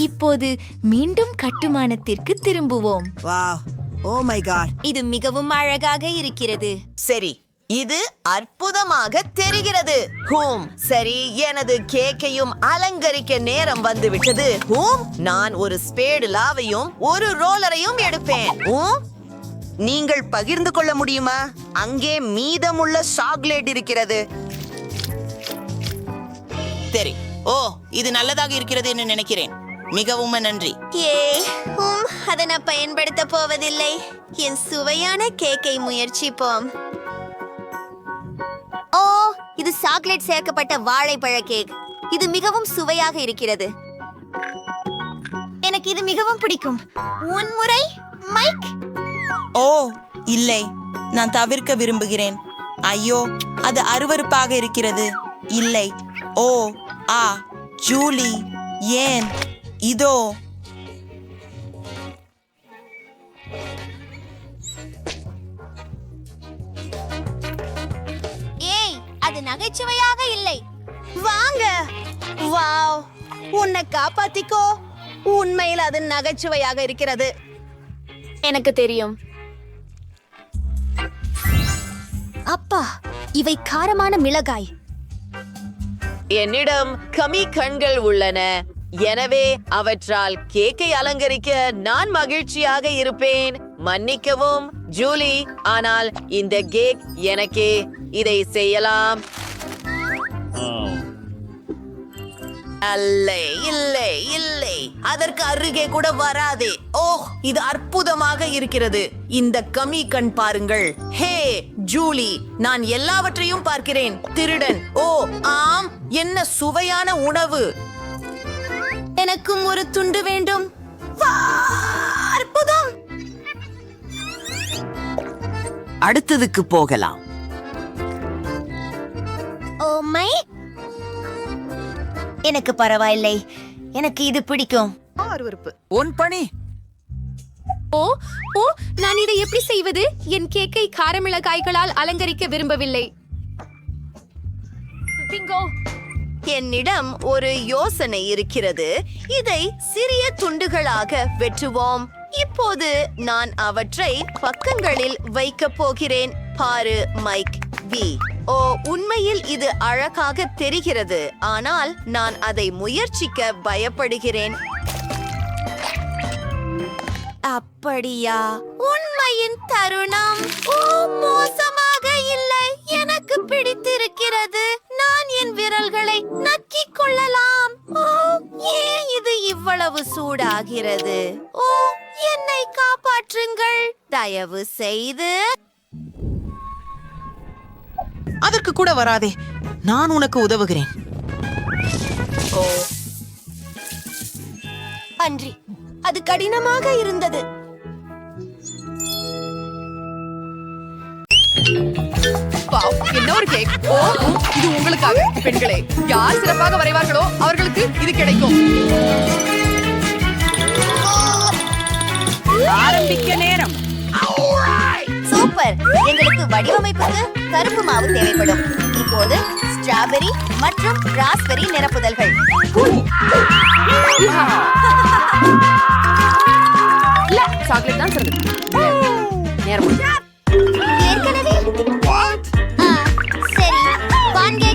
[SPEAKER 4] இப்போது மீண்டும் கட்டுமானத்திற்கு திரும்புவோம்.
[SPEAKER 9] Wow, oh my God.
[SPEAKER 4] இது மிகவும் அழகாக இருக்கிறது.
[SPEAKER 9] சரி, இது அற்புதமாக தெரிகிறது. ஹூம், சரி, எனது கேக்கையும் அலங்கரிக்க நேரம் வந்துவிட்டது. ஹூம், நான் ஒரு ஸ்பேடுலாவையும் ஒரு ரோலரையும் எடுப்பேன். ஹூம், நீங்கள் பகிர்ந்து கொள்ள முடியுமா? அங்கே மீதமுள்ள சாக்லேட் இருக்கிறது.
[SPEAKER 11] சரி, ஓ இது நல்லதாக இருக்கிறது என்று நினைக்கிறேன். மிகவும் நன்றி.
[SPEAKER 4] அதை நான் பயன்படுத்த போவதில்லை. என் சுவையான கேக்கை முயற்சிப்போம். ஓ, இது சாக்லேட் சேர்க்கப்பட்ட வாழைப்பழ கேக். இது மிகவும் சுவையாக இருக்கிறது. எனக்கு இது மிகவும் பிடிக்கும். முறை மைக்.
[SPEAKER 12] ஓ இல்லை, நான் தவிர்க்க விரும்புகிறேன். ஐயோ, அது அருவருப்பாக இருக்கிறது. இல்லை. ஓ ஆ ஜூலி, ஏன்? இதோ.
[SPEAKER 4] ஏய், அது நகைச்சுவையாக இல்லை. வாங்க. வாவ், உன்னை காப்பாத்திக்கோ. உண்மையில் அது நகைச்சுவையாக இருக்கிறது. எனக்கு தெரியும். அப்பா, இவை காரமான மிளகாய்.
[SPEAKER 9] என்னிடம் கமி கண்கள் உள்ளன, எனவே அவற்றால் கேக்கை அலங்கரிக்க நான் மகிழ்ச்சியாக இருப்பேன். மன்னிக்கவும் ஜூலி, ஆனால் இந்த கேக் எனக்கே. இதை செய்யலாம். இல்லை இல்லை இல்லை, அதற்கு அருகே கூட வராதே. ஓ, இது அற்புதமாக இருக்கிறது. இந்த கமி கண் பாருங்கள். ஹே ஜூலி, நான் எல்லாவற்றையும் பார்க்கிறேன். திருடன். ஓ ஆம், என்ன சுவையான உணவு.
[SPEAKER 4] எனக்கும் ஒரு துண்டு வேண்டும். அற்புதம்.
[SPEAKER 11] அடுத்ததுக்கு போகலாம்.
[SPEAKER 4] ஓ மை, எனக்கு பரவாயில்லை. எனக்கு இது பிடிக்கும்.
[SPEAKER 11] உன் பணி.
[SPEAKER 3] ஓ ஓ, நான் இதை எப்படி செய்வது? என் கேக்கை காரமிளகாய்களால் அலங்கரிக்க விரும்பவில்லை.
[SPEAKER 4] என்னிடம் ஒரு யோசனை இருக்கிறது. இதை சிறிய துண்டுகளாக வெட்டுவோம். இப்போது நான் அவற்றை பக்கங்களில் வைக்கப் போகிறேன். பாரு மைக் வி. ஓ, உண்மையில் இது அழகாக தெரிகிறது, ஆனால் நான் அதை முயற்சிக்க பயப்படுகிறேன். அப்படியா? உண்மையின் தருணம். ஓ, மோசமாக இல்லை. எனக்கு பிடித்திருக்கிறது. நான் என் விரல்களை நக்கிக் கொள்ளலாம். ஓ, ஏன் இது இவ்வளவு சூடாகிறது? ஓ, என்னை காப்பாற்றுங்கள் தயவு செய்து.
[SPEAKER 11] அதற்கு கூட வராதே, நான் உனக்கு உதவுகிறேன்.
[SPEAKER 4] அன்றி, அது கடினமாக இருந்தது.
[SPEAKER 3] வாவ், என்ன ஒரு கேக். ஓ, இது உங்களுக்காக. பெண்களே, யார் சிறப்பாக வரைவார்களோ அவர்களுக்கு இது கிடைக்கும்.
[SPEAKER 7] ஆரம்பிக்க நேரம்.
[SPEAKER 4] சூப்பர். எங்களுக்கு வடிவமைப்புக்கு கருப்பு மாவு தேவைப்படும். இப்போது ஸ்ட்ராபெரி மற்றும் ராஸ்பெரி நிரப்புதல்கள்.
[SPEAKER 3] சாக்லேட் தான் சிறந்தது. நேரம்
[SPEAKER 4] ஏற்கனவே சரி, பான்கேக்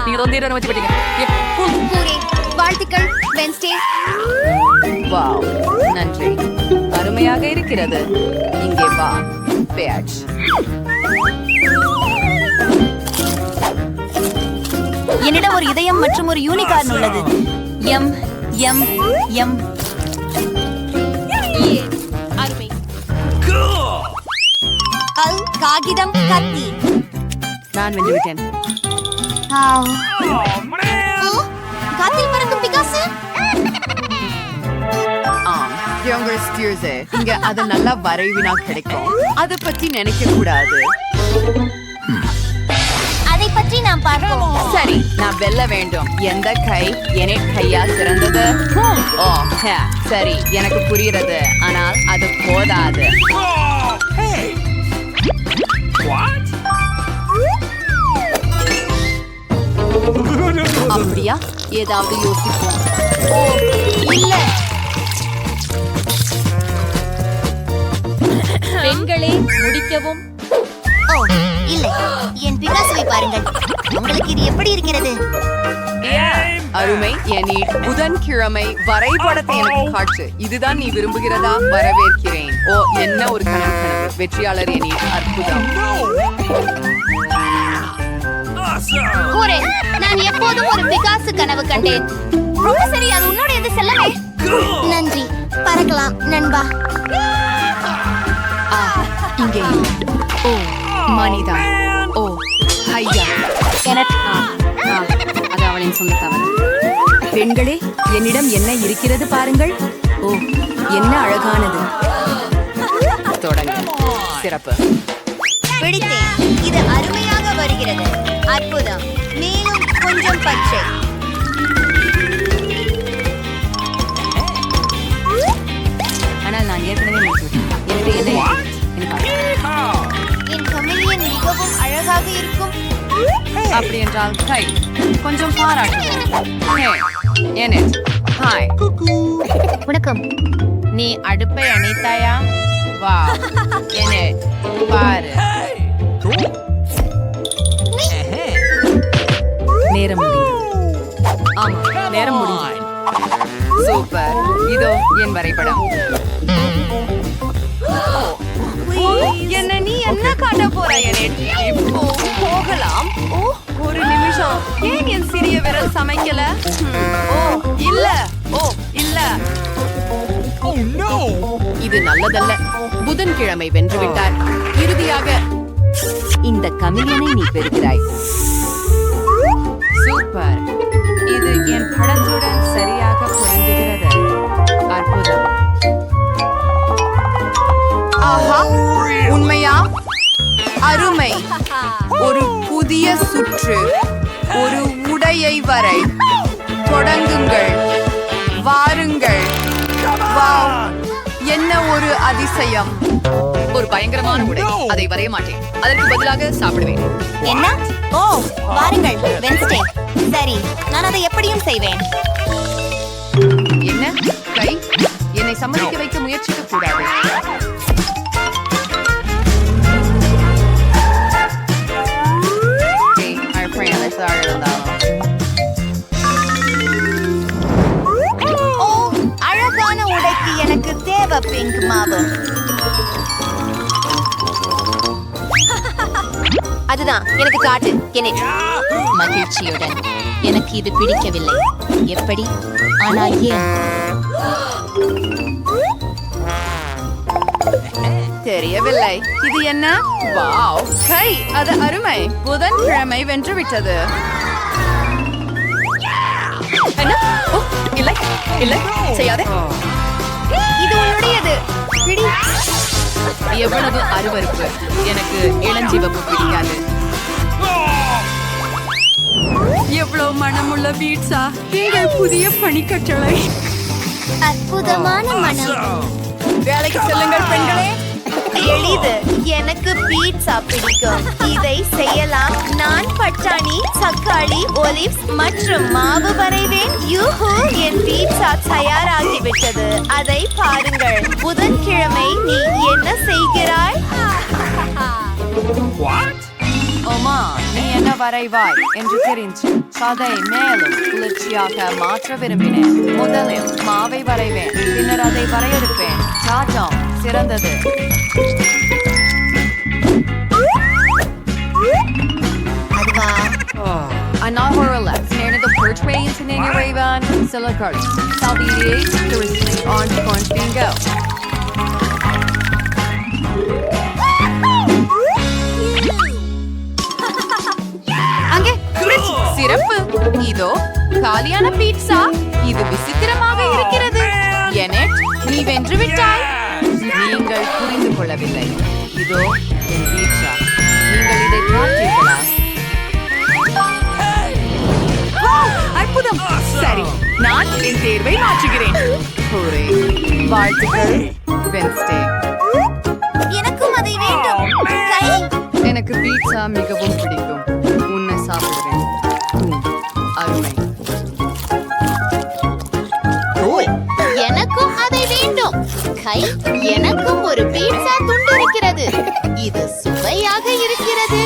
[SPEAKER 1] நீங்க வந்து அனுமதி பட்டீங்க
[SPEAKER 4] வாழ்த்துக்கள் வென்ஸ்டே.
[SPEAKER 3] வாவ், நன்றி. அருமையாக இருக்கிறது. இங்கே வா, பேட்ச்.
[SPEAKER 4] என்னிடம் ஒரு இதயம் மற்றும் ஒரு யூனிகார்ன் உள்ளது. M M M. காகிதம் கத்தி.
[SPEAKER 3] நான் வென்று விட்டேன்.
[SPEAKER 4] காத்தில் பறக்கும் பிகாசு.
[SPEAKER 3] இங்க அது நல்லா வரைவினா கிடைக்கும். அதை பத்தி நினைக்க கூடாது.
[SPEAKER 4] அதை பற்றி நாம் பார்ப்போம்.
[SPEAKER 3] சரி, நான் வெல்ல வேண்டும். எந்த கை என கையா சிறந்தது? ஓ, சரி, எனக்கு புரிகிறது. ஆனால் அது போதாது. அப்படியா? ஏதாவது யோசிப்போம்.
[SPEAKER 4] ஓ இல்ல,
[SPEAKER 6] பெண்களே முடிக்கவும்.
[SPEAKER 4] ஓ இல்லை, என் பிகாசுவை பாருங்கள். உங்களுக்கு இது எப்படி இருக்கிறது?
[SPEAKER 3] அருமை. என் புதன்கிழமை வரைபடத்தை எனக்கு காட்டு. இதுதான் நீ விரும்புகிறதா? வரவேற்கிறேன். ஓ, என்ன ஒரு கனவு. வெற்றியாளர் என் அற்புதம்.
[SPEAKER 4] கூறேன், நான் எப்போதும் ஒரு பிகாசு கனவு கண்டேன். ரொம்ப சரி, அது உன்னுடையது செல்லவே. நன்றி, பறக்கலாம் நண்பா.
[SPEAKER 3] இங்கே. ஓ, மனிதா. ஓ, ஐயா. அது அவளின் சொந்த தவறு. பெண்களே, என்னிடம் என்ன இருக்கிறது பாருங்கள். ஓ, என்ன அழகானது. தொடங்க. சிறப்பு.
[SPEAKER 4] பிடித்தேன். இது அருமையாக வருகிறது. அற்புதம். மேலும் கொஞ்சம் பச்சை.
[SPEAKER 3] ஆனால் நான் ஏற்கனவே
[SPEAKER 4] என் கமிலியன் மிகவும் அழகாக இருக்கும்.
[SPEAKER 3] அப்படி என்றால் கை கொஞ்சம் பாராட்டுவோம். ஹாய்.
[SPEAKER 4] வணக்கம்.
[SPEAKER 7] நீ அடுப்பை அணைத்தாயா? வா, என்ன பாரு.
[SPEAKER 3] நேரம் முடிந்தது. ஆமா, நேரம் முடிந்தது. சூப்பர். இதோ என் வரைபடம். என்ன நீ என்ன காட்ட போறாய்? இப்போ போகலாம். ஓ, ஒரு நிமிஷம். ஏன் என் சிறிய விரல் சமைக்கல? ஓ இல்ல, ஓ இல்ல, இது நல்லதல்ல. புதன்கிழமை வென்றுவிட்டார். இறுதியாக இந்த கமிலியனை நீ பெறுகிறாய். சூப்பர். இது என் படத்துடன் சரியாக பொருந்துகிறது. அற்புதம். ஆஹா, உண்மையா? அருமை. ஒரு புதிய சுற்று. ஒரு உடையை வரை. தொடங்குங்கள். வாருங்கள். வாவ், என்ன ஒரு அதிசயம். ஒரு பயங்கரமான உடை. அதை வரைய மாட்டேன். அதற்கு பதிலாக சாப்பிடுவேன்.
[SPEAKER 4] என்ன? ஓ, வாருங்கள் வென்ஸ்டே. சரி, நான் அதை எப்படியும் செய்வேன்.
[SPEAKER 3] என்ன கை? என்னை சம்மதிக்க வைக்க முயற்சிக்க கூடாது.
[SPEAKER 4] ஓ, அழகான உடைக்கு எனக்கு தேவை பிங்க் மாவு. அதுதான் எனக்கு காட்டு. என்ன? மகிழ்ச்சியுடன். எனக்கு இது பிடிக்கவில்லை. எப்படி? ஆனால் ஏன்?
[SPEAKER 3] தெரியவில்லை. இது என்ன? வாவ், கை, அது அருமை. புதன்கிழமை வென்று விட்டது. என்ன? ஓ, இல்லை இல்லை, செய்யாதே.
[SPEAKER 4] இது உன்னுடையது. பிடி.
[SPEAKER 3] எவ்வளவு அருவருப்பு. எனக்கு இளஞ்சிவப்பு பிடிக்காது. எவ்வளவு மனமுள்ள பீட்சா. எங்கள் புதிய பணிக்கட்டளை.
[SPEAKER 4] அற்புதமான மனம்.
[SPEAKER 3] வேலைக்கு செல்லுங்கள் பெண்களே.
[SPEAKER 4] எளிது. எனக்கு பீட்சா பிடிக்கும். இதை செய்யலாம். நான் பட்டாணி, தக்காளி, ஒலிவ்ஸ் மற்றும் மாவு வரைவேன். யூஹூ, என் பீட்சா தயாராகிவிட்டது. அதை பாருங்கள். புதன்கிழமை நீ என்ன செய்கிறாய்?
[SPEAKER 7] வரைவாய் என்று தெரிஞ்சு அதை மேலும் குளிர்ச்சியாக மாற்ற விரும்பினேன். முதலில் மாவை வரைவேன், பின்னர் அதை வரையெடுப்பேன். சாஜம் சிறந்தது. Anahorala, Snare the Perch Rains in any Raven, Silicon, Salvidi, Touristy, Orange, Orange Bingo.
[SPEAKER 3] அங்கே ஃப்ரிட்ஜ் சிறப்பு. இதோ காலியான பீட்சா. இது விசித்திரமாக இருக்கிறது. எனட், நீ வென்று விட்டாய்.
[SPEAKER 7] நீங்கள் புரிந்து கொள்ளவில்லை. இதோ என் பீட்சா. நீங்கள் இதை பார்த்தீர்களா?
[SPEAKER 3] அற்புதம். சரி, நான் என் தேர்வை மாற்றுகிறேன்.
[SPEAKER 7] ஹூரே. வாழ்த்துக்கள் வென்ஸ்டே.
[SPEAKER 4] எனக்கும் அதை வேண்டும். கை
[SPEAKER 7] எனக்கு பீட்சா மிகவும் பிடிக்கும். உன்னை சாப்பிடுவேன். அருமை.
[SPEAKER 4] எனக்கும் அதை வேண்டும். கை எனக்கும் ஒரு பீட்சா துண்டு இருக்கிறது. இது சுவையாக இருக்கிறது.